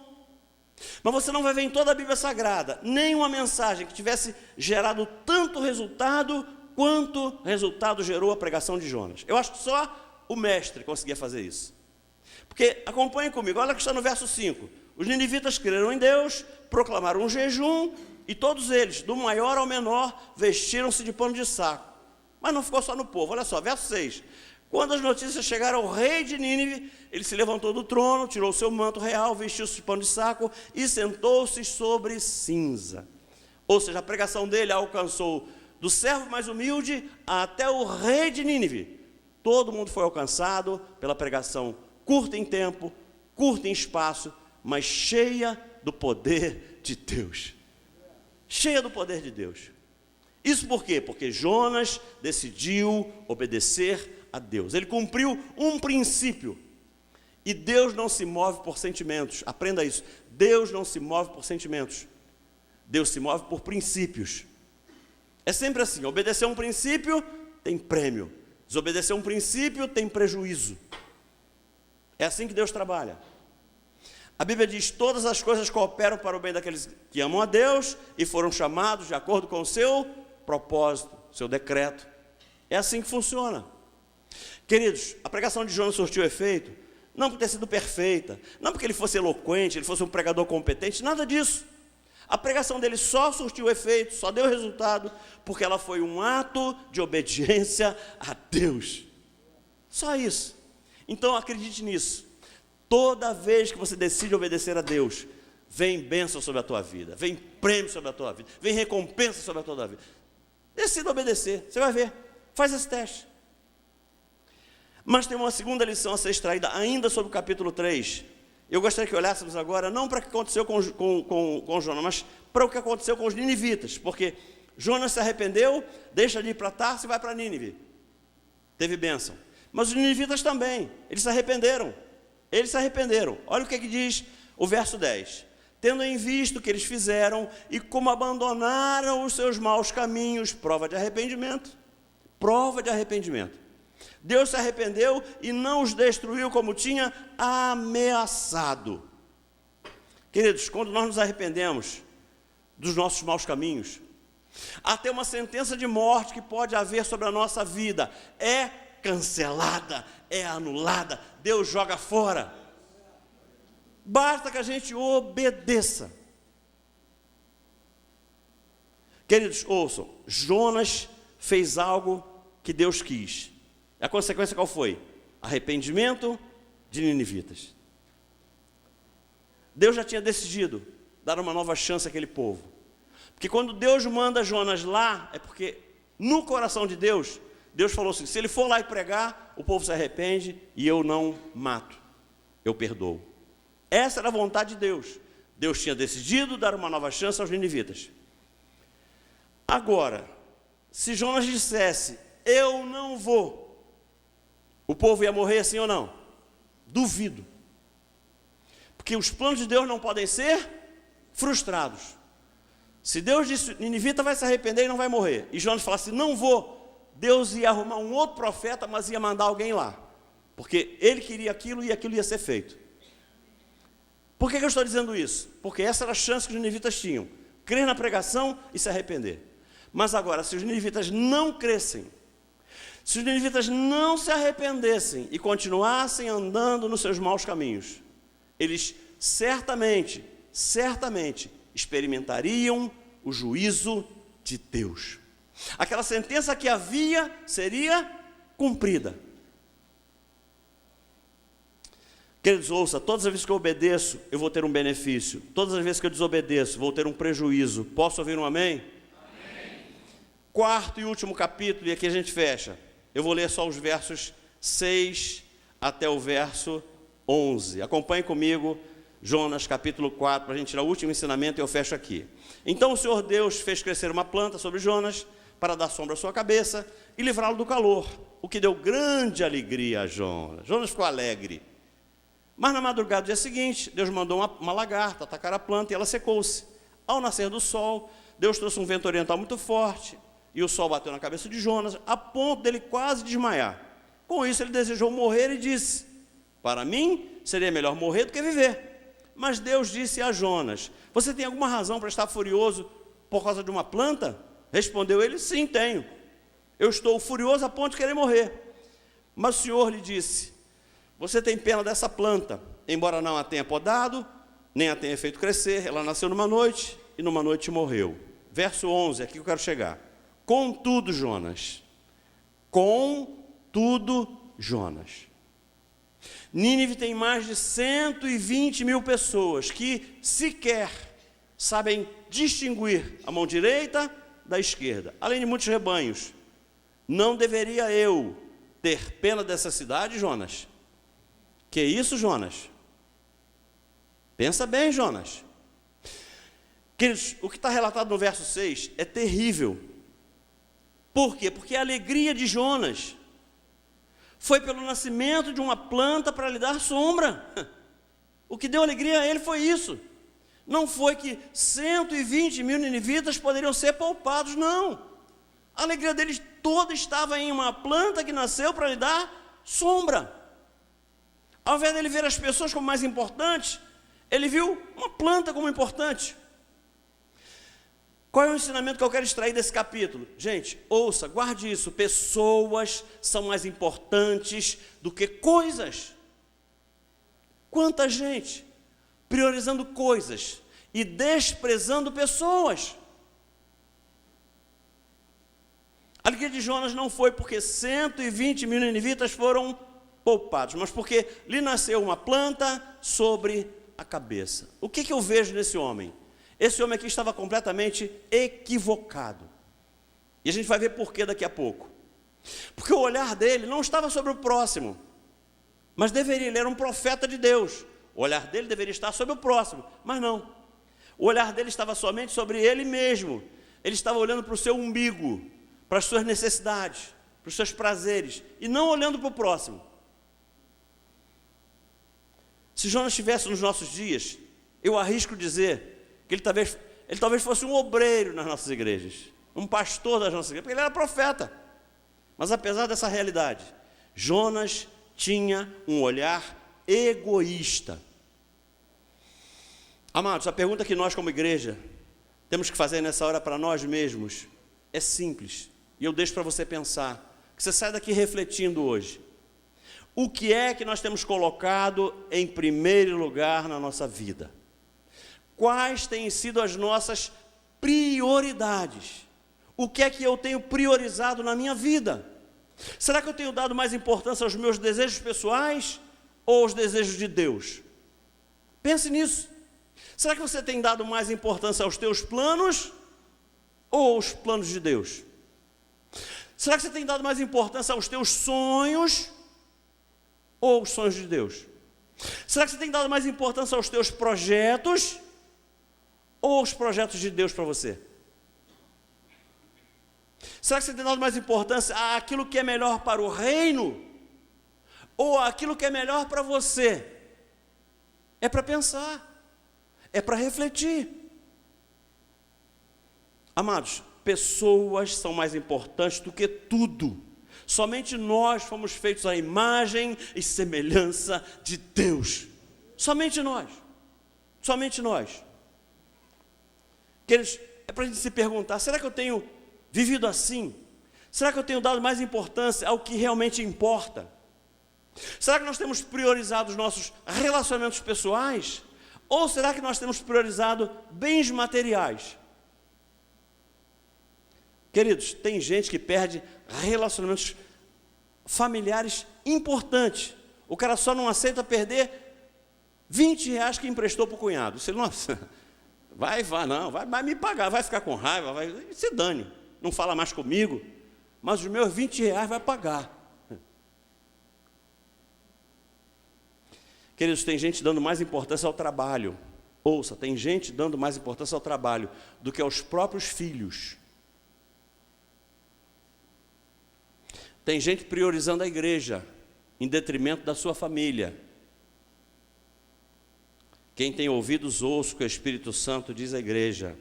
Mas você não vai ver em toda a Bíblia Sagrada nenhuma mensagem que tivesse gerado tanto resultado quanto resultado gerou a pregação de Jonas. Eu acho que só o mestre conseguia fazer isso. Porque, acompanhem comigo, olha que está no verso 5. Os ninivitas creram em Deus, proclamaram um jejum, e todos eles, do maior ao menor, vestiram-se de pano de saco. Mas não ficou só no povo, olha só, verso 6. Quando as notícias chegaram ao rei de Nínive, ele se levantou do trono, tirou seu manto real, vestiu-se de pano de saco e sentou-se sobre cinza. Ou seja, a pregação dele alcançou do servo mais humilde até o rei de Nínive. Todo mundo foi alcançado pela pregação curta em tempo, curta em espaço, mas cheia do poder de Deus. Cheia do poder de Deus. Isso por quê? Porque Jonas decidiu obedecer a Deus. Ele cumpriu um princípio. E Deus não se move por sentimentos. Aprenda isso. Deus não se move por sentimentos. Deus se move por princípios. É sempre assim. Obedecer um princípio tem prêmio. Desobedecer um princípio tem prejuízo. É assim que Deus trabalha. A Bíblia diz: todas as coisas cooperam para o bem daqueles que amam a Deus e foram chamados de acordo com o seu propósito, seu decreto. É assim que funciona. Queridos, a pregação de Jonas surtiu efeito, não por ter sido perfeita, não porque ele fosse eloquente, ele fosse um pregador competente, nada disso. A pregação dele só surtiu efeito, só deu resultado, porque ela foi um ato de obediência a Deus. Só isso. Então acredite nisso. Toda vez que você decide obedecer a Deus, vem bênção sobre a tua vida, vem prêmio sobre a tua vida, vem recompensa sobre a tua vida. Decida obedecer, você vai ver, faz esse teste. Mas tem uma segunda lição a ser extraída ainda sobre o capítulo 3. Eu gostaria que olhássemos agora, não para o que aconteceu com Jonas, mas para o que aconteceu com os ninivitas, porque Jonas se arrependeu, deixa de ir para Tarso e vai para Nínive. Teve bênção. Mas os ninivitas também, eles se arrependeram. Olha o que diz o verso 10. Tendo em vista o que eles fizeram e como abandonaram os seus maus caminhos, prova de arrependimento. Deus se arrependeu e não os destruiu como tinha ameaçado. Queridos, quando nós nos arrependemos dos nossos maus caminhos, até uma sentença de morte que pode haver sobre a nossa vida é cancelada, é anulada, Deus joga fora. Basta que a gente obedeça. Queridos, ouçam, Jonas fez algo que Deus quis. A consequência qual foi? Arrependimento de ninivitas. Deus já tinha decidido dar uma nova chance àquele povo. Porque quando Deus manda Jonas lá, é porque no coração de Deus, Deus falou assim: se ele for lá e pregar, o povo se arrepende e eu não mato, eu perdoo. Essa era a vontade de Deus. Deus tinha decidido dar uma nova chance aos ninivitas. Agora, se Jonas dissesse, eu não vou, o povo ia morrer assim ou não? Duvido. Porque os planos de Deus não podem ser frustrados. Se Deus disse, ninivita vai se arrepender e não vai morrer, e Jonas falasse, não vou, Deus ia arrumar um outro profeta, mas ia mandar alguém lá. Porque ele queria aquilo e aquilo ia ser feito. Por que eu estou dizendo isso? Porque essa era a chance que os ninivitas tinham. Crer na pregação e se arrepender. Mas agora, se os ninivitas não crescem, se os ninivitas não se arrependessem e continuassem andando nos seus maus caminhos, eles certamente experimentariam o juízo de Deus. Aquela sentença que havia seria cumprida. Queridos, ouça, todas as vezes que eu obedeço, eu vou ter um benefício. Todas as vezes que eu desobedeço, vou ter um prejuízo. Posso ouvir um amém? Amém. Quarto e último capítulo, e aqui a gente fecha. Eu vou ler só os versos 6 até o verso 11. Acompanhe comigo, Jonas capítulo 4, para a gente tirar o último ensinamento e eu fecho aqui. Então o Senhor Deus fez crescer uma planta sobre Jonas, para dar sombra à sua cabeça e livrá-lo do calor, o que deu grande alegria a Jonas. Jonas ficou alegre. Mas na madrugada do dia seguinte, Deus mandou uma lagarta atacar a planta e ela secou-se. Ao nascer do sol, Deus trouxe um vento oriental muito forte, e o sol bateu na cabeça de Jonas, a ponto dele quase desmaiar. Com isso, ele desejou morrer e disse: para mim, seria melhor morrer do que viver. Mas Deus disse a Jonas: você tem alguma razão para estar furioso por causa de uma planta? Respondeu ele: sim, tenho. Eu estou furioso a ponto de querer morrer. Mas o Senhor lhe disse: você tem pena dessa planta, embora não a tenha podado, nem a tenha feito crescer. Ela nasceu numa noite e numa noite morreu. Verso 11, aqui que eu quero chegar. Contudo, Jonas, Nínive tem mais de 120 mil pessoas que sequer sabem distinguir a mão direita da esquerda, além de muitos rebanhos. Não deveria eu ter pena dessa cidade, Jonas? Que isso, Jonas? Pensa bem, Jonas. Queridos, o que está relatado no verso 6 é terrível. Por quê? Porque a alegria de Jonas foi pelo nascimento de uma planta para lhe dar sombra. O que deu alegria a ele foi isso. Não foi que 120 mil ninivitas poderiam ser poupados, não. A alegria deles toda estava em uma planta que nasceu para lhe dar sombra. Ao invés dele ver as pessoas como mais importantes, ele viu uma planta como importante. Qual é o ensinamento que eu quero extrair desse capítulo? Gente, ouça, guarde isso. Pessoas são mais importantes do que coisas. Quanta gente priorizando coisas e desprezando pessoas. A alegria de Jonas não foi porque 120 mil ninivitas foram poupados, mas porque lhe nasceu uma planta sobre a cabeça. O que eu vejo nesse homem? Esse homem aqui estava completamente equivocado. E a gente vai ver por quê daqui a pouco. Porque o olhar dele não estava sobre o próximo, mas deveria, ele era um profeta de Deus. O olhar dele deveria estar sobre o próximo, mas não. O olhar dele estava somente sobre ele mesmo. Ele estava olhando para o seu umbigo, para as suas necessidades, para os seus prazeres, e não olhando para o próximo. Se Jonas estivesse nos nossos dias, eu arrisco dizer que ele talvez fosse um obreiro nas nossas igrejas, um pastor das nossas igrejas, porque ele era profeta. Mas apesar dessa realidade, Jonas tinha um olhar egoísta. Amados, a pergunta que nós como igreja temos que fazer nessa hora para nós mesmos é simples, e eu deixo para você pensar, que você sai daqui refletindo hoje. O que é que nós temos colocado em primeiro lugar na nossa vida? Quais têm sido as nossas prioridades? O que é que eu tenho priorizado na minha vida? Será que eu tenho dado mais importância aos meus desejos pessoais ou aos desejos de Deus? Pense nisso. Será que você tem dado mais importância aos teus planos ou aos planos de Deus? Será que você tem dado mais importância aos teus sonhos ou aos sonhos de Deus? Será que você tem dado mais importância aos teus projetos ou aos projetos de Deus para você? Será que você tem dado mais importância àquilo que é melhor para o reino ou àquilo que é melhor para você? É para pensar, é para refletir. Amados, pessoas são mais importantes do que tudo. Somente nós fomos feitos à imagem e semelhança de Deus. Somente nós. Somente nós. Queridos, é para a gente se perguntar, será que eu tenho vivido assim? Será que eu tenho dado mais importância ao que realmente importa? Será que nós temos priorizado os nossos relacionamentos pessoais? Ou será que nós temos priorizado bens materiais? Queridos, tem gente que perde relacionamentos familiares importantes. O cara só não aceita perder 20 reais que emprestou para o cunhado. Você, nossa, vai me pagar, vai ficar com raiva, vai se dane, não fala mais comigo, mas os meus 20 reais vai pagar. Queridos, tem gente dando mais importância ao trabalho. Ouça, tem gente dando mais importância ao trabalho do que aos próprios filhos. Tem gente priorizando a igreja em detrimento da sua família. Quem tem ouvidos, ouça o que o Espírito Santo diz à igreja.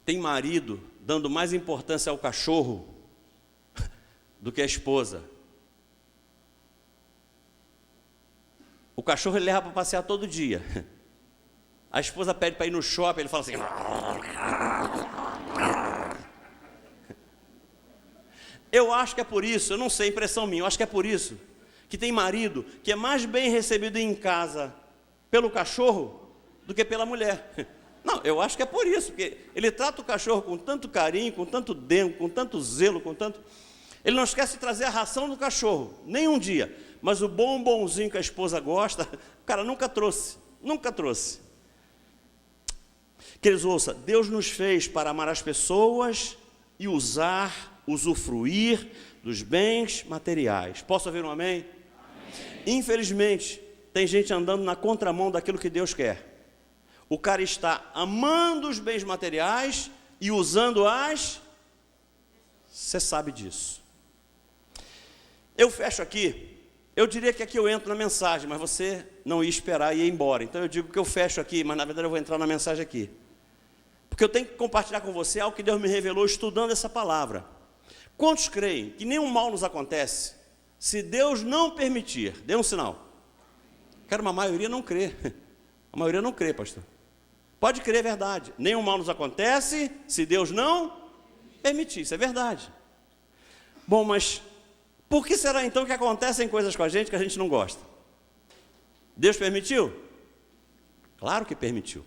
Tem marido dando mais importância ao cachorro do que a esposa. O cachorro ele leva para passear todo dia. A esposa pede para ir no shopping, ele fala assim... Eu acho que é por isso, eu não sei, impressão minha, eu acho que é por isso que tem marido que é mais bem recebido em casa pelo cachorro do que pela mulher. Não, eu acho que é por isso, porque ele trata o cachorro com tanto carinho, com tanto dengo, com tanto zelo, com tanto... Ele não esquece de trazer a ração do cachorro, nem um dia. Mas o bombonzinho que a esposa gosta, o cara nunca trouxe, nunca trouxe. Queridos, ouça, Deus nos fez para amar as pessoas e usufruir dos bens materiais. Posso ouvir um amém? Amém. Infelizmente, tem gente andando na contramão daquilo que Deus quer. O cara está amando os bens materiais e usando-as. Você sabe disso. Eu fecho aqui. Eu diria que aqui eu entro na mensagem, mas você não ia esperar e ia embora. Então eu digo que eu fecho aqui, mas na verdade eu vou entrar na mensagem aqui. Porque eu tenho que compartilhar com você algo que Deus me revelou estudando essa palavra. Quantos creem que nenhum mal nos acontece se Deus não permitir? Dê um sinal. Cara, uma maioria não crê. A maioria não crê, pastor. Pode crer, é verdade. Nenhum mal nos acontece se Deus não permitir. Isso é verdade. Bom, mas por que será então que acontecem coisas com a gente que a gente não gosta? Deus permitiu? Claro que permitiu.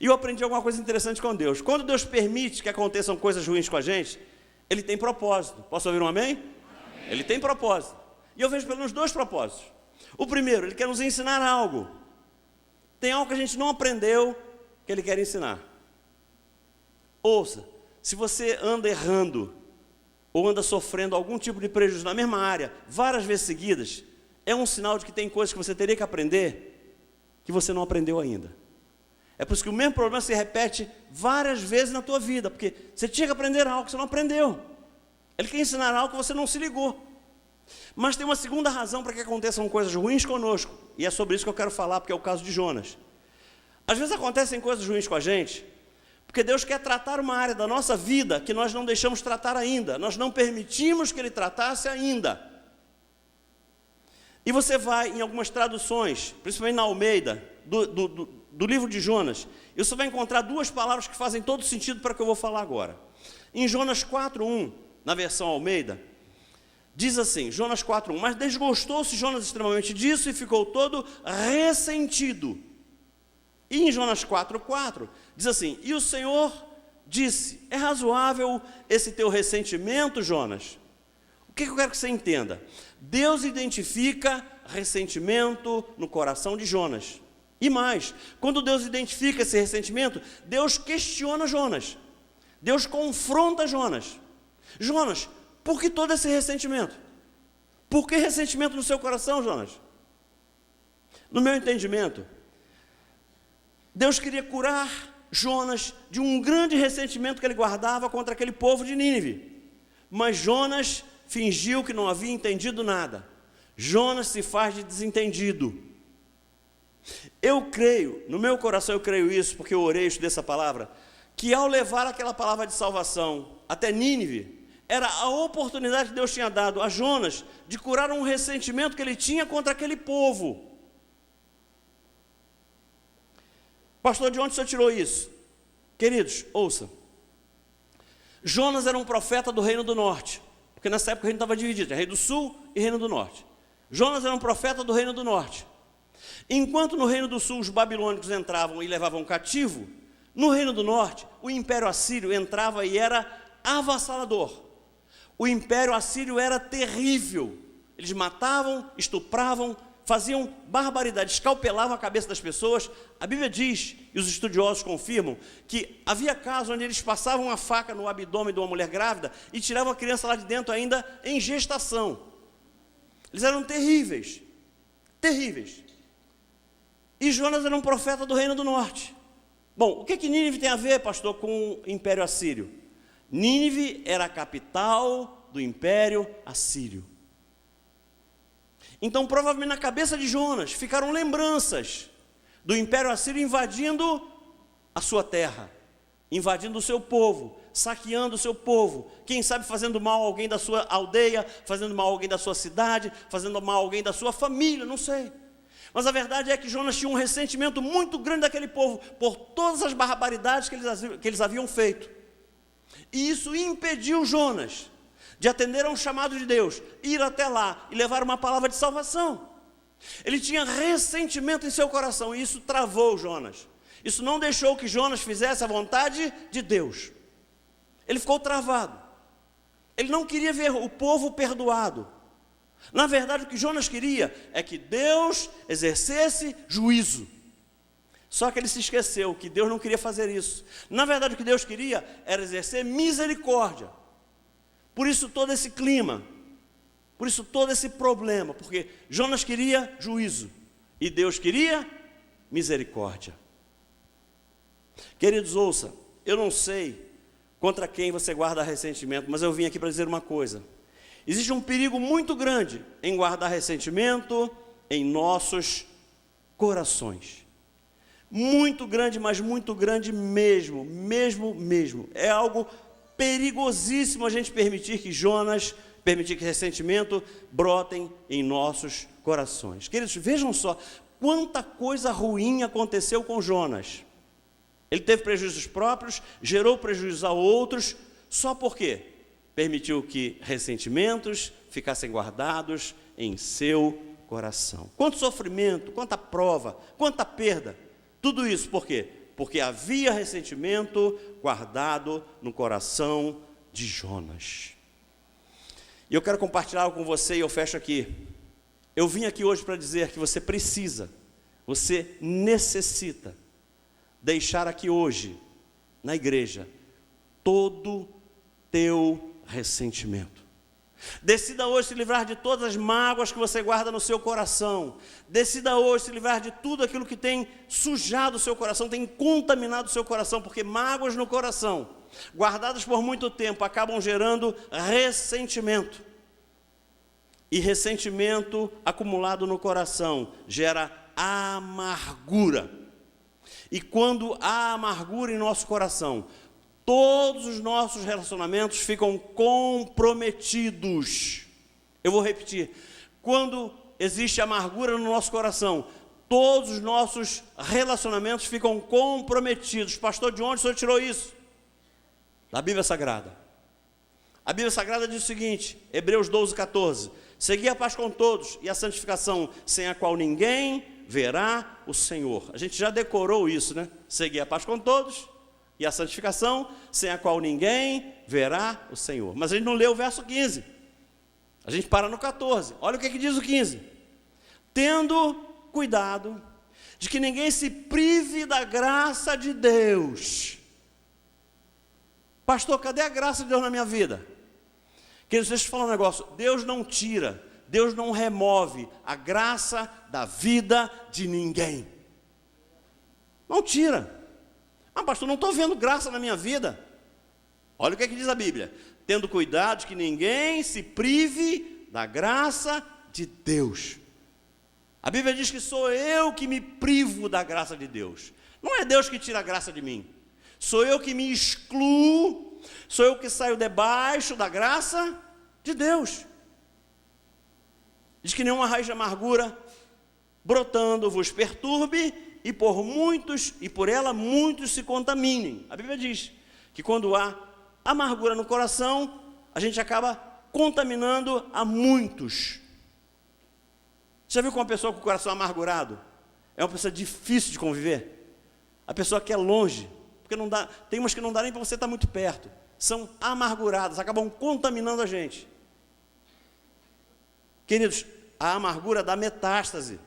E eu aprendi alguma coisa interessante com Deus. Quando Deus permite que aconteçam coisas ruins com a gente, Ele tem propósito. Posso ouvir um amém? Amém. Ele tem propósito. E eu vejo pelo menos dois propósitos. O primeiro, Ele quer nos ensinar algo. Tem algo que a gente não aprendeu que Ele quer ensinar. Ouça, se você anda errando ou anda sofrendo algum tipo de prejuízo na mesma área várias vezes seguidas, é um sinal de que tem coisas que você teria que aprender que você não aprendeu ainda. É por isso que o mesmo problema se repete várias vezes na tua vida, porque você tinha que aprender algo que você não aprendeu. Ele quer ensinar algo que você não se ligou. Mas tem uma segunda razão para que aconteçam coisas ruins conosco, e é sobre isso que eu quero falar, porque é o caso de Jonas. Às vezes acontecem coisas ruins com a gente, porque Deus quer tratar uma área da nossa vida que nós não deixamos tratar ainda, nós não permitimos que Ele tratasse ainda. E você vai em algumas traduções, principalmente na Almeida, do livro de Jonas, e você vai encontrar duas palavras que fazem todo sentido para o que eu vou falar agora. Em Jonas 4:1, na versão Almeida, diz assim, Jonas 4:1, mas desgostou-se Jonas extremamente disso e ficou todo ressentido. E em Jonas 4:4, diz assim, e o Senhor disse, é razoável esse teu ressentimento, Jonas? O que eu quero que você entenda? Deus identifica ressentimento no coração de Jonas. E mais, quando Deus identifica esse ressentimento, Deus questiona Jonas. Deus confronta Jonas. Jonas, por que todo esse ressentimento? Por que ressentimento no seu coração, Jonas? No meu entendimento, Deus queria curar Jonas de um grande ressentimento que ele guardava contra aquele povo de Nínive. Mas Jonas fingiu que não havia entendido nada. Jonas se faz de desentendido. Eu creio, no meu coração eu creio isso, porque eu orei e estudei essa palavra, que ao levar aquela palavra de salvação até Nínive, era a oportunidade que Deus tinha dado a Jonas de curar um ressentimento que ele tinha contra aquele povo. Pastor, de onde o senhor tirou isso? Queridos, ouça. Jonas era um profeta do reino do norte, porque nessa época o reino estava dividido, reino do sul e reino do norte. Jonas era um profeta do reino do norte. Enquanto no reino do sul os babilônicos entravam e levavam cativo, no reino do norte o império assírio entrava e era avassalador. O império assírio era terrível. Eles matavam, estupravam, faziam barbaridade, escalpelavam a cabeça das pessoas. A Bíblia diz, e os estudiosos confirmam, que havia casos onde eles passavam a faca no abdômen de uma mulher grávida e tiravam a criança lá de dentro ainda em gestação. Eles eram terríveis, terríveis. E Jonas era um profeta do reino do norte. Bom, o que Nínive tem a ver, pastor, com o império assírio? Nínive era a capital do império assírio. Então, provavelmente na cabeça de Jonas ficaram lembranças do Império Assírio invadindo a sua terra, invadindo o seu povo, saqueando o seu povo, quem sabe fazendo mal a alguém da sua aldeia, fazendo mal a alguém da sua cidade, fazendo mal a alguém da sua família, não sei. Mas a verdade é que Jonas tinha um ressentimento muito grande daquele povo, por todas as barbaridades que eles haviam feito. E isso impediu Jonas de atender a um chamado de Deus, ir até lá e levar uma palavra de salvação. Ele tinha ressentimento em seu coração, e isso travou Jonas. Isso não deixou que Jonas fizesse a vontade de Deus. Ele ficou travado. Ele não queria ver o povo perdoado. Na verdade, o que Jonas queria é que Deus exercesse juízo. Só que ele se esqueceu que Deus não queria fazer isso. Na verdade, o que Deus queria era exercer misericórdia. Por isso todo esse clima, por isso todo esse problema, porque Jonas queria juízo e Deus queria misericórdia. Queridos, ouça, eu não sei contra quem você guarda ressentimento, mas eu vim aqui para dizer uma coisa. Existe um perigo muito grande em guardar ressentimento em nossos corações. Muito grande, mas muito grande mesmo. É algo perigosíssimo a gente permitir que ressentimento brotem em nossos corações. Queridos, vejam só quanta coisa ruim aconteceu com Jonas. Ele teve prejuízos próprios, gerou prejuízo a outros, só porque permitiu que ressentimentos ficassem guardados em seu coração. Quanto sofrimento, quanta prova, quanta perda. Tudo isso por quê? Porque havia ressentimento guardado no coração de Jonas. E eu quero compartilhar algo com você e eu fecho aqui. Eu vim aqui hoje para dizer que você necessita deixar aqui hoje, na igreja, todo teu ressentimento. Decida hoje se livrar de todas as mágoas que você guarda no seu coração. Decida hoje se livrar de tudo aquilo que tem sujado o seu coração, tem contaminado o seu coração, porque mágoas no coração, guardadas por muito tempo, acabam gerando ressentimento. E ressentimento acumulado no coração gera amargura. E quando há amargura em nosso coração, todos os nossos relacionamentos ficam comprometidos. Eu vou repetir. Quando existe amargura no nosso coração, todos os nossos relacionamentos ficam comprometidos. Pastor, de onde o senhor tirou isso? Da Bíblia Sagrada. A Bíblia Sagrada diz o seguinte, Hebreus 12:14. Segui a paz com todos e a santificação, sem a qual ninguém verá o Senhor. A gente já decorou isso, né? Segui a paz com todos e a santificação, sem a qual ninguém verá o Senhor. Mas a gente não leu o verso 15. A gente para no 14. Olha o que diz o 15. Tendo cuidado de que ninguém se prive da graça de Deus. Pastor, cadê a graça de Deus na minha vida? Queridos, deixa eu falar um negócio. Deus não tira, Deus não remove a graça da vida de ninguém. Não tira. Ah, pastor, não estou vendo graça na minha vida. Olha o que diz a Bíblia. Tendo cuidado de que ninguém se prive da graça de Deus. A Bíblia diz que sou eu que me privo da graça de Deus. Não é Deus que tira a graça de mim. Sou eu que me excluo. Sou eu que saio debaixo da graça de Deus. Diz que nenhuma raiz de amargura brotando vos perturbe e por ela muitos se contaminem. A Bíblia diz que quando há amargura no coração, a gente acaba contaminando a muitos. Você já viu com uma pessoa com o coração amargurado? É uma pessoa difícil de conviver. A pessoa que é longe, porque não dá, tem umas que não dá nem para você estar muito perto. São amarguradas, acabam contaminando a gente. Queridos, a amargura dá metástase.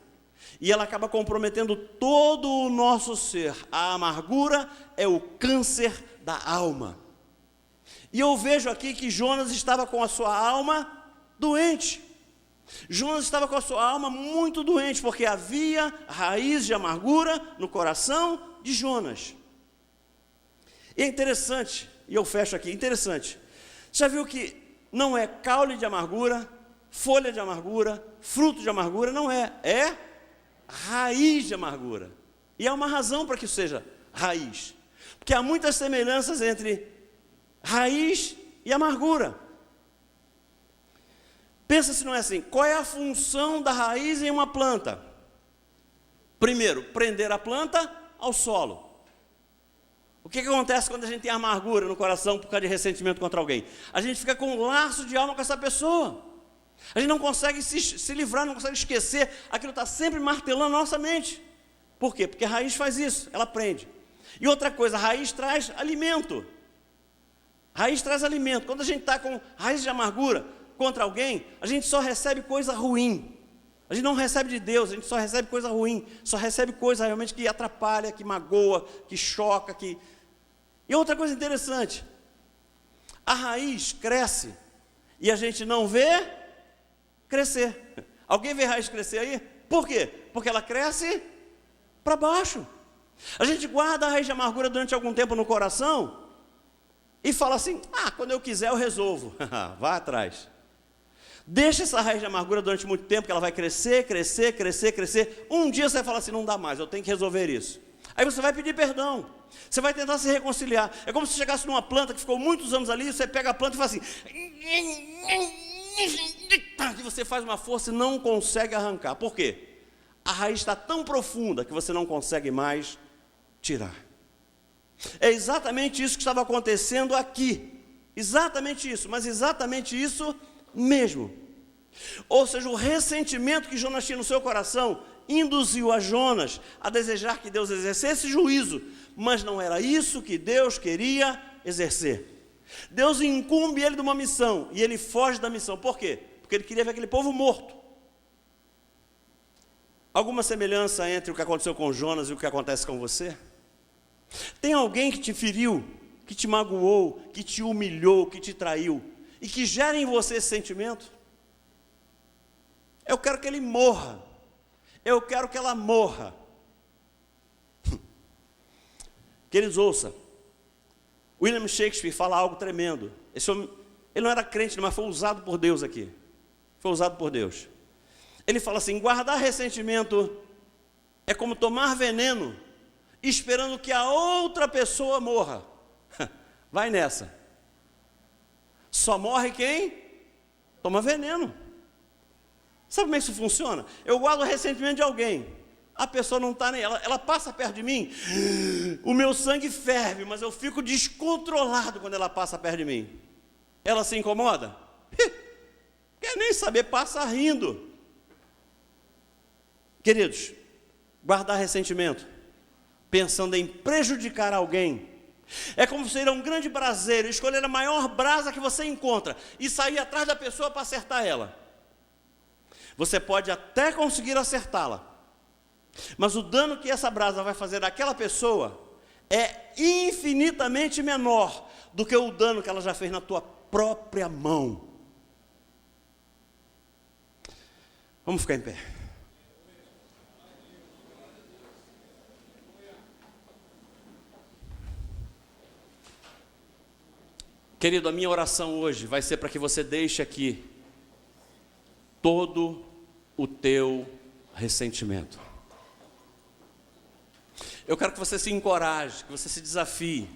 E ela acaba comprometendo todo o nosso ser. A amargura é o câncer da alma. E eu vejo aqui que Jonas estava com a sua alma doente. Jonas estava com a sua alma muito doente, porque havia raiz de amargura no coração de Jonas. E é interessante, e eu fecho aqui, interessante. Já viu que não é caule de amargura, folha de amargura, fruto de amargura, não é. É raiz de amargura. E há uma razão para que isso seja raiz. Porque há muitas semelhanças entre raiz e amargura. Pensa se não é assim. Qual é a função da raiz em uma planta? Primeiro, prender a planta ao solo. O que acontece quando a gente tem amargura no coração por causa de ressentimento contra alguém? A gente fica com um laço de alma com essa pessoa. A gente não consegue se livrar, não consegue esquecer. Aquilo está sempre martelando a nossa mente. Por quê? Porque a raiz faz isso, ela prende. E outra coisa, a raiz traz alimento. Raiz traz alimento. Quando a gente está com raiz de amargura contra alguém, a gente só recebe coisa ruim. A gente não recebe de Deus, a gente só recebe coisa ruim. Só recebe coisa realmente que atrapalha, que magoa, que choca. E outra coisa interessante, a raiz cresce e a gente não vê crescer. Alguém vê a raiz crescer aí? Por quê? Porque ela cresce para baixo. A gente guarda a raiz de amargura durante algum tempo no coração e fala assim, quando eu quiser eu resolvo. Vá atrás. Deixa essa raiz de amargura durante muito tempo, que ela vai crescer, crescer, crescer, crescer. Um dia você vai falar assim, não dá mais, eu tenho que resolver isso. Aí você vai pedir perdão. Você vai tentar se reconciliar. É como se chegasse numa planta que ficou muitos anos ali, você pega a planta e fala assim, e você faz uma força e não consegue arrancar. Por quê? A raiz está tão profunda que você não consegue mais tirar. É exatamente isso que estava acontecendo aqui. Exatamente isso, mas exatamente isso mesmo. Ou seja, o ressentimento que Jonas tinha no seu coração induziu a Jonas a desejar que Deus exercesse juízo, mas não era isso que Deus queria exercer. Deus incumbe ele de uma missão e ele foge da missão. Por quê? Porque ele queria ver aquele povo morto. Alguma semelhança entre o que aconteceu com Jonas e o que acontece com você? Tem alguém que te feriu, que te magoou, que te humilhou, que te traiu e que gera em você esse sentimento? Eu quero que ele morra. Eu quero que ela morra. Queridos, ouça. William Shakespeare fala algo tremendo. Esse homem, ele não era crente, mas foi usado por Deus aqui. Foi usado por Deus. Ele fala assim, guardar ressentimento é como tomar veneno, esperando que a outra pessoa morra. Vai nessa. Só morre quem toma veneno. Sabe como é que isso funciona? Eu guardo o ressentimento de alguém. A pessoa não está nem... Ela passa perto de mim. O meu sangue ferve, mas eu fico descontrolado quando ela passa perto de mim. Ela se incomoda? Quer nem saber, passa rindo. Queridos, guardar ressentimento, pensando em prejudicar alguém, é como se ir a um grande braseiro, escolher a maior brasa que você encontra e sair atrás da pessoa para acertar ela. Você pode até conseguir acertá-la, mas o dano que essa brasa vai fazer àquela pessoa é infinitamente menor do que o dano que ela já fez na tua própria mão. Vamos ficar em pé. Querido, a minha oração hoje vai ser para que você deixe aqui todo o teu ressentimento. Eu quero que você se encoraje, que você se desafie,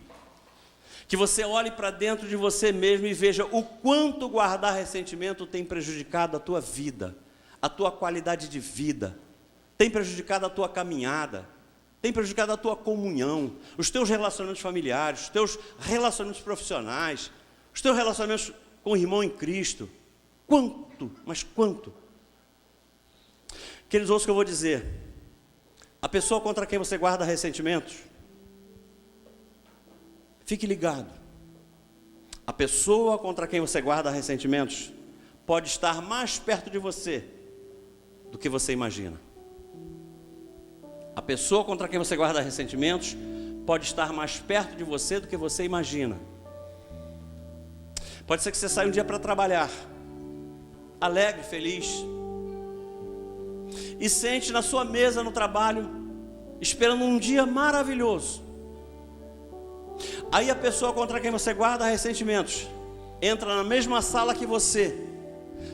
que você olhe para dentro de você mesmo e veja o quanto guardar ressentimento tem prejudicado a tua vida, a tua qualidade de vida, tem prejudicado a tua caminhada, tem prejudicado a tua comunhão, os teus relacionamentos familiares, os teus relacionamentos profissionais, os teus relacionamentos com o irmão em Cristo. Quanto, mas quanto? Queridos, ouçam o que eu vou dizer. A pessoa contra quem você guarda ressentimentos, fique ligado. A pessoa contra quem você guarda ressentimentos pode estar mais perto de você do que você imagina. A pessoa contra quem você guarda ressentimentos pode estar mais perto de você do que você imagina. Pode ser que você saia um dia para trabalhar, alegre, feliz, e sente na sua mesa no trabalho, esperando um dia maravilhoso. Aí a pessoa contra quem você guarda ressentimentos entra na mesma sala que você,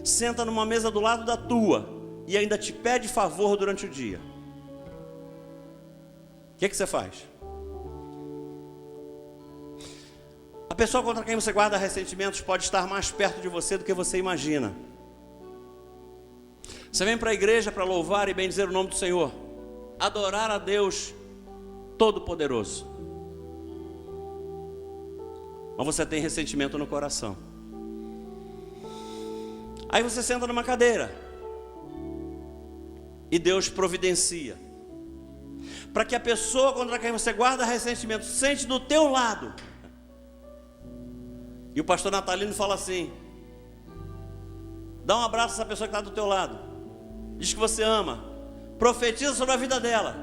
senta numa mesa do lado da tua e ainda te pede favor durante o dia, o que você faz? A pessoa contra quem você guarda ressentimentos pode estar mais perto de você do que você imagina. Você vem para a igreja para louvar e bendizer o nome do Senhor, adorar a Deus Todo-Poderoso, mas você tem ressentimento no coração. Aí você senta numa cadeira e Deus providencia para que a pessoa contra quem você guarda ressentimento sente do teu lado. E o pastor Natalino fala assim: dá um abraço a essa pessoa que está do teu lado, diz que você ama, profetiza sobre a vida dela.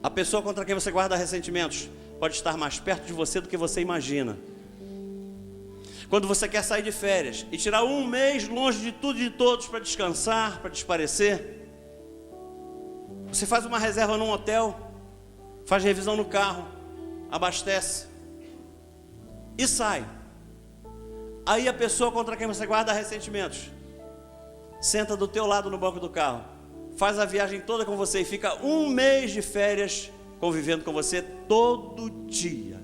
A pessoa contra quem você guarda ressentimentos pode estar mais perto de você do que você imagina. Quando você quer sair de férias e tirar um mês longe de tudo e de todos para descansar, para desaparecer, você faz uma reserva num hotel, faz revisão no carro, abastece e sai. Aí a pessoa contra quem você guarda ressentimentos senta do teu lado no banco do carro, faz a viagem toda com você e fica um mês de férias convivendo com você todo dia.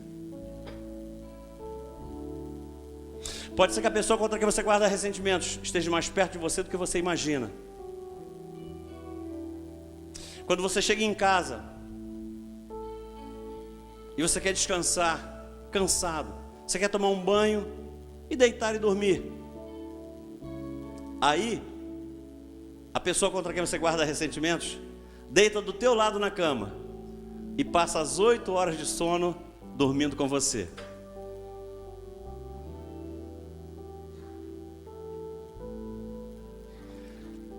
Pode ser que a pessoa contra quem você guarda ressentimentos esteja mais perto de você do que você imagina. Quando você chega em casa e você quer descansar, cansado, você quer tomar um banho e deitar e dormir, aí a pessoa contra quem você guarda ressentimentos deita do teu lado na cama e passa as 8 horas de sono dormindo com você.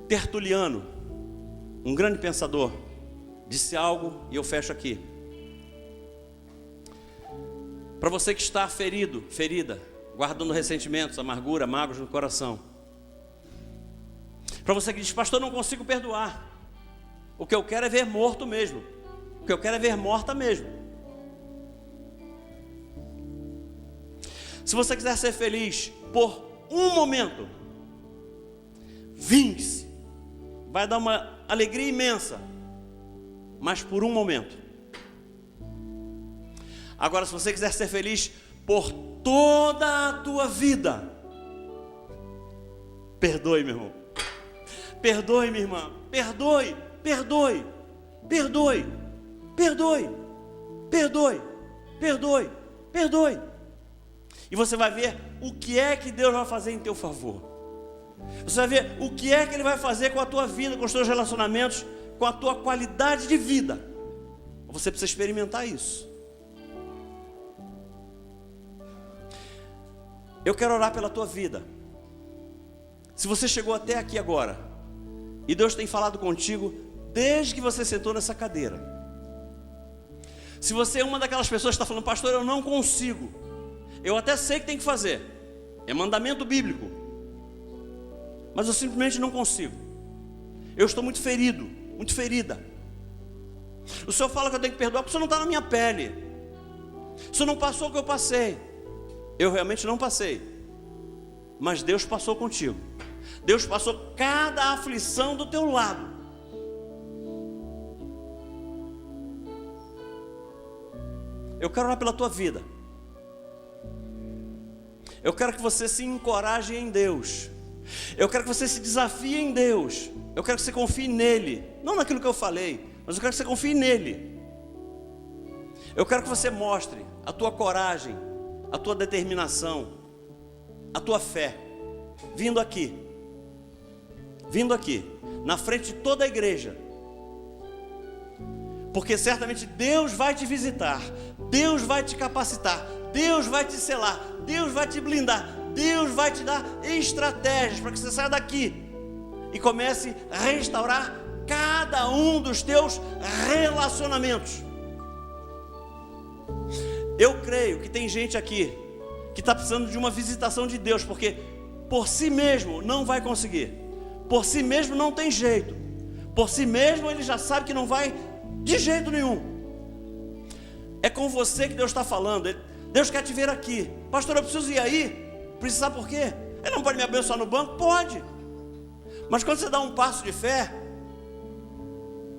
Tertuliano, um grande pensador, disse algo e eu fecho aqui. Para você que está ferido, ferida, guardando ressentimentos, amargura, mágoas no coração. Para você que diz: pastor, não consigo perdoar. O que eu quero é ver morto mesmo. O que eu quero é ver morta mesmo. Se você quiser ser feliz por um momento, vingue-se. Vai dar uma alegria imensa, mas por um momento. Agora, se você quiser ser feliz por toda a tua vida, perdoe, meu irmão. Perdoe, minha irmã. Perdoe, perdoe, perdoe, perdoe, perdoe, perdoe, perdoe. E você vai ver o que é que Deus vai fazer em teu favor. Você vai ver o que é que Ele vai fazer com a tua vida, com os teus relacionamentos, com a tua qualidade de vida. Você precisa experimentar isso. Eu quero orar pela tua vida. Se você chegou até aqui agora e Deus tem falado contigo desde que você sentou nessa cadeira, se você é uma daquelas pessoas que está falando: pastor, eu não consigo, eu até sei que tem que fazer, é mandamento bíblico, mas eu simplesmente não consigo, eu estou muito ferido, muito ferida. O Senhor fala que eu tenho que perdoar porque o Senhor não está na minha pele, o Senhor não passou o que eu passei. Eu realmente não passei, mas Deus passou contigo. Deus passou cada aflição do teu lado. Eu quero orar pela tua vida. Eu quero que você se encoraje em Deus. Eu quero que você se desafie em Deus. Eu quero que você confie nele, não naquilo que eu falei, mas eu quero que você confie nele. Eu quero que você mostre a tua coragem, a tua determinação, a tua fé, vindo aqui, na frente de toda a igreja, porque certamente Deus vai te visitar, Deus vai te capacitar, Deus vai te selar, Deus vai te blindar, Deus vai te dar estratégias para que você saia daqui e comece a restaurar cada um dos teus relacionamentos. Eu creio que tem gente aqui que está precisando de uma visitação de Deus, porque por si mesmo não vai conseguir, por si mesmo não tem jeito, por si mesmo ele já sabe que não vai de jeito nenhum. É com você que Deus está falando. Deus quer te ver aqui. Pastor, eu preciso ir aí. Precisa por quê? Ele não pode me abençoar no banco? Pode. Mas quando você dá um passo de fé,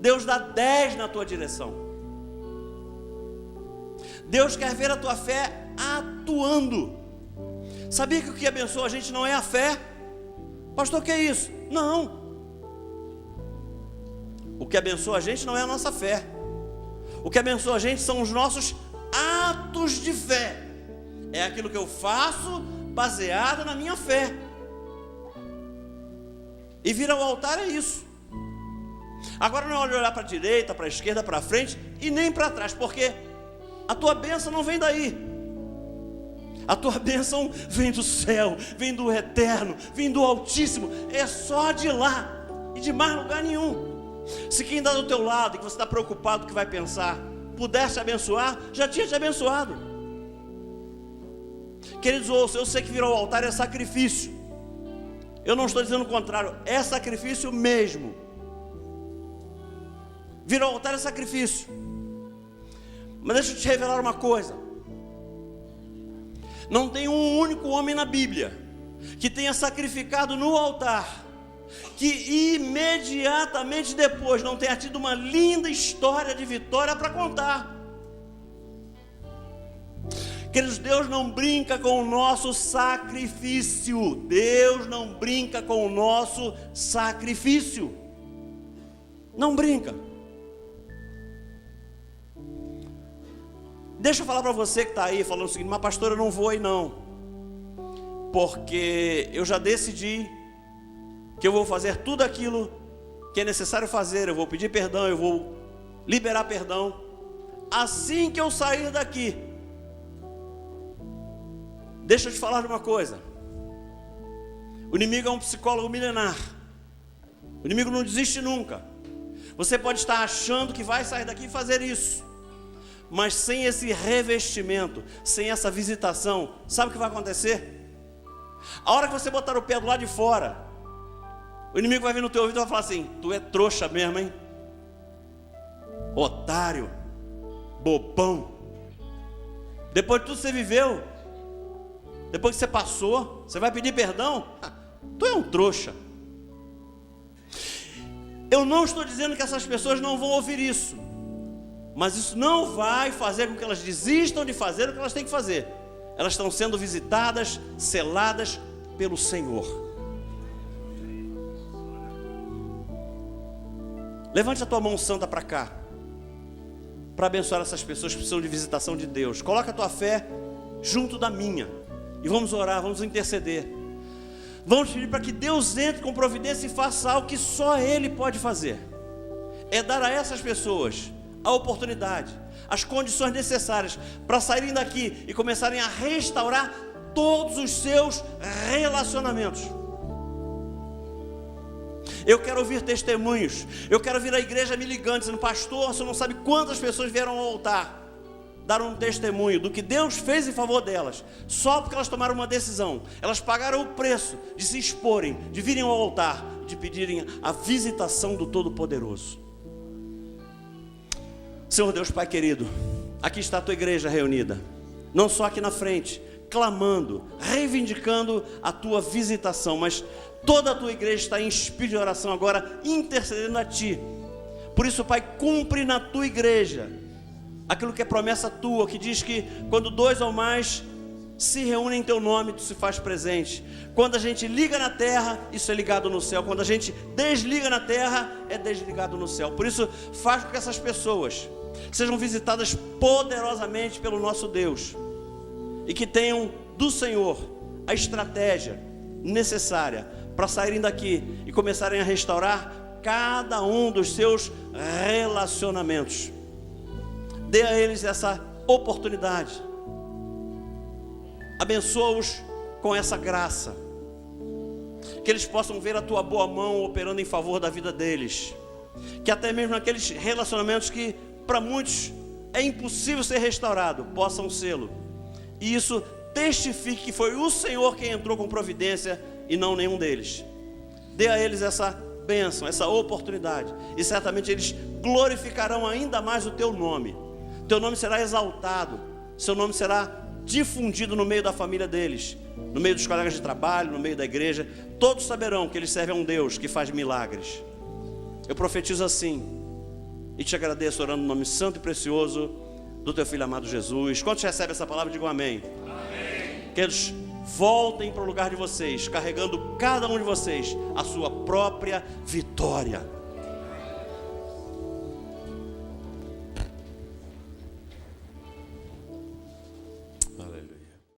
Deus dá 10 na tua direção. Deus quer ver a tua fé atuando. Sabia que o que abençoa a gente não é a fé? Pastor, o que é isso? Não. O que abençoa a gente não é a nossa fé. O que abençoa a gente são os nossos atos de fé. É aquilo que eu faço baseado na minha fé. E vir ao altar é isso. Agora não é olhar para a direita, para a esquerda, para a frente e nem para trás, porque a tua bênção não vem daí. A tua bênção vem do céu, vem do eterno, vem do Altíssimo. É só de lá e de mais lugar nenhum. Se quem está do teu lado e que você está preocupado com o que vai pensar, pudesse te abençoar, já tinha te abençoado. Queridos, ouçam, eu sei que vir ao altar é sacrifício. Eu não estou dizendo o contrário, é sacrifício mesmo. Vir ao altar é sacrifício. Mas deixa eu te revelar uma coisa. Não tem um único homem na Bíblia que tenha sacrificado no altar, que imediatamente depois não tenha tido uma linda história de vitória para contar. Queridos, Deus não brinca com o nosso sacrifício. Deus não brinca com o nosso sacrifício. Não brinca. Deixa eu falar para você que está aí falando o seguinte: mas pastor, eu não vou aí não, porque eu já decidi que eu vou fazer tudo aquilo que é necessário fazer. Eu vou pedir perdão, eu vou liberar perdão assim que eu sair daqui. Deixa eu te falar de uma coisa. O inimigo é um psicólogo milenar. O inimigo não desiste nunca. Você pode estar achando que vai sair daqui e fazer isso, mas sem esse revestimento, sem essa visitação, sabe o que vai acontecer? A hora que você botar o pé do lado de fora, o inimigo vai vir no teu ouvido e vai falar assim: tu é trouxa mesmo, hein? Otário, bobão. Depois de tudo que você viveu, depois que você passou, você vai pedir perdão? Tu é um trouxa. Eu não estou dizendo que essas pessoas não vão ouvir isso, mas isso não vai fazer com que elas desistam de fazer o que elas têm que fazer. Elas estão sendo visitadas, seladas pelo Senhor. Levante a tua mão santa para cá, para abençoar essas pessoas que precisam de visitação de Deus. Coloca a tua fé junto da minha e vamos orar, vamos interceder. Vamos pedir para que Deus entre com providência e faça algo que só Ele pode fazer. É dar a essas pessoas a oportunidade, as condições necessárias para saírem daqui e começarem a restaurar todos os seus relacionamentos. Eu quero ouvir testemunhos. Eu quero ouvir a igreja me ligando, dizendo: pastor, você não sabe quantas pessoas vieram ao altar dar um testemunho do que Deus fez em favor delas, só porque elas tomaram uma decisão. Elas pagaram o preço de se exporem, de virem ao altar, de pedirem a visitação do Todo-Poderoso. Senhor Deus Pai querido, aqui está a tua igreja reunida, não só aqui na frente, clamando, reivindicando a tua visitação, mas toda a tua igreja está em espírito de oração agora, intercedendo a ti. Por isso, Pai, cumpre na tua igreja aquilo que é promessa tua, que diz que quando 2 ou mais se reúnem em teu nome, tu se faz presente. Quando a gente liga na terra, isso é ligado no céu. Quando a gente desliga na terra, é desligado no céu. Por isso, faz com que essas pessoas sejam visitadas poderosamente pelo nosso Deus, e que tenham do Senhor a estratégia necessária para saírem daqui e começarem a restaurar cada um dos seus relacionamentos. Dê a eles essa oportunidade. Abençoa-os com essa graça, que eles possam ver a tua boa mão operando em favor da vida deles, que até mesmo naqueles relacionamentos que para muitos é impossível ser restaurado, possam sê-lo, e isso testifique que foi o Senhor quem entrou com providência e não nenhum deles. Dê a eles essa bênção, essa oportunidade, e certamente eles glorificarão ainda mais o teu nome. Teu nome será exaltado, seu nome será difundido no meio da família deles, no meio dos colegas de trabalho, no meio da igreja. Todos saberão que eles servem a um Deus que faz milagres. Eu profetizo assim e te agradeço orando no nome santo e precioso do teu filho amado Jesus. Quantos recebem essa palavra, digam amém. Amém. Queridos, voltem para o lugar de vocês, carregando cada um de vocês a sua própria vitória.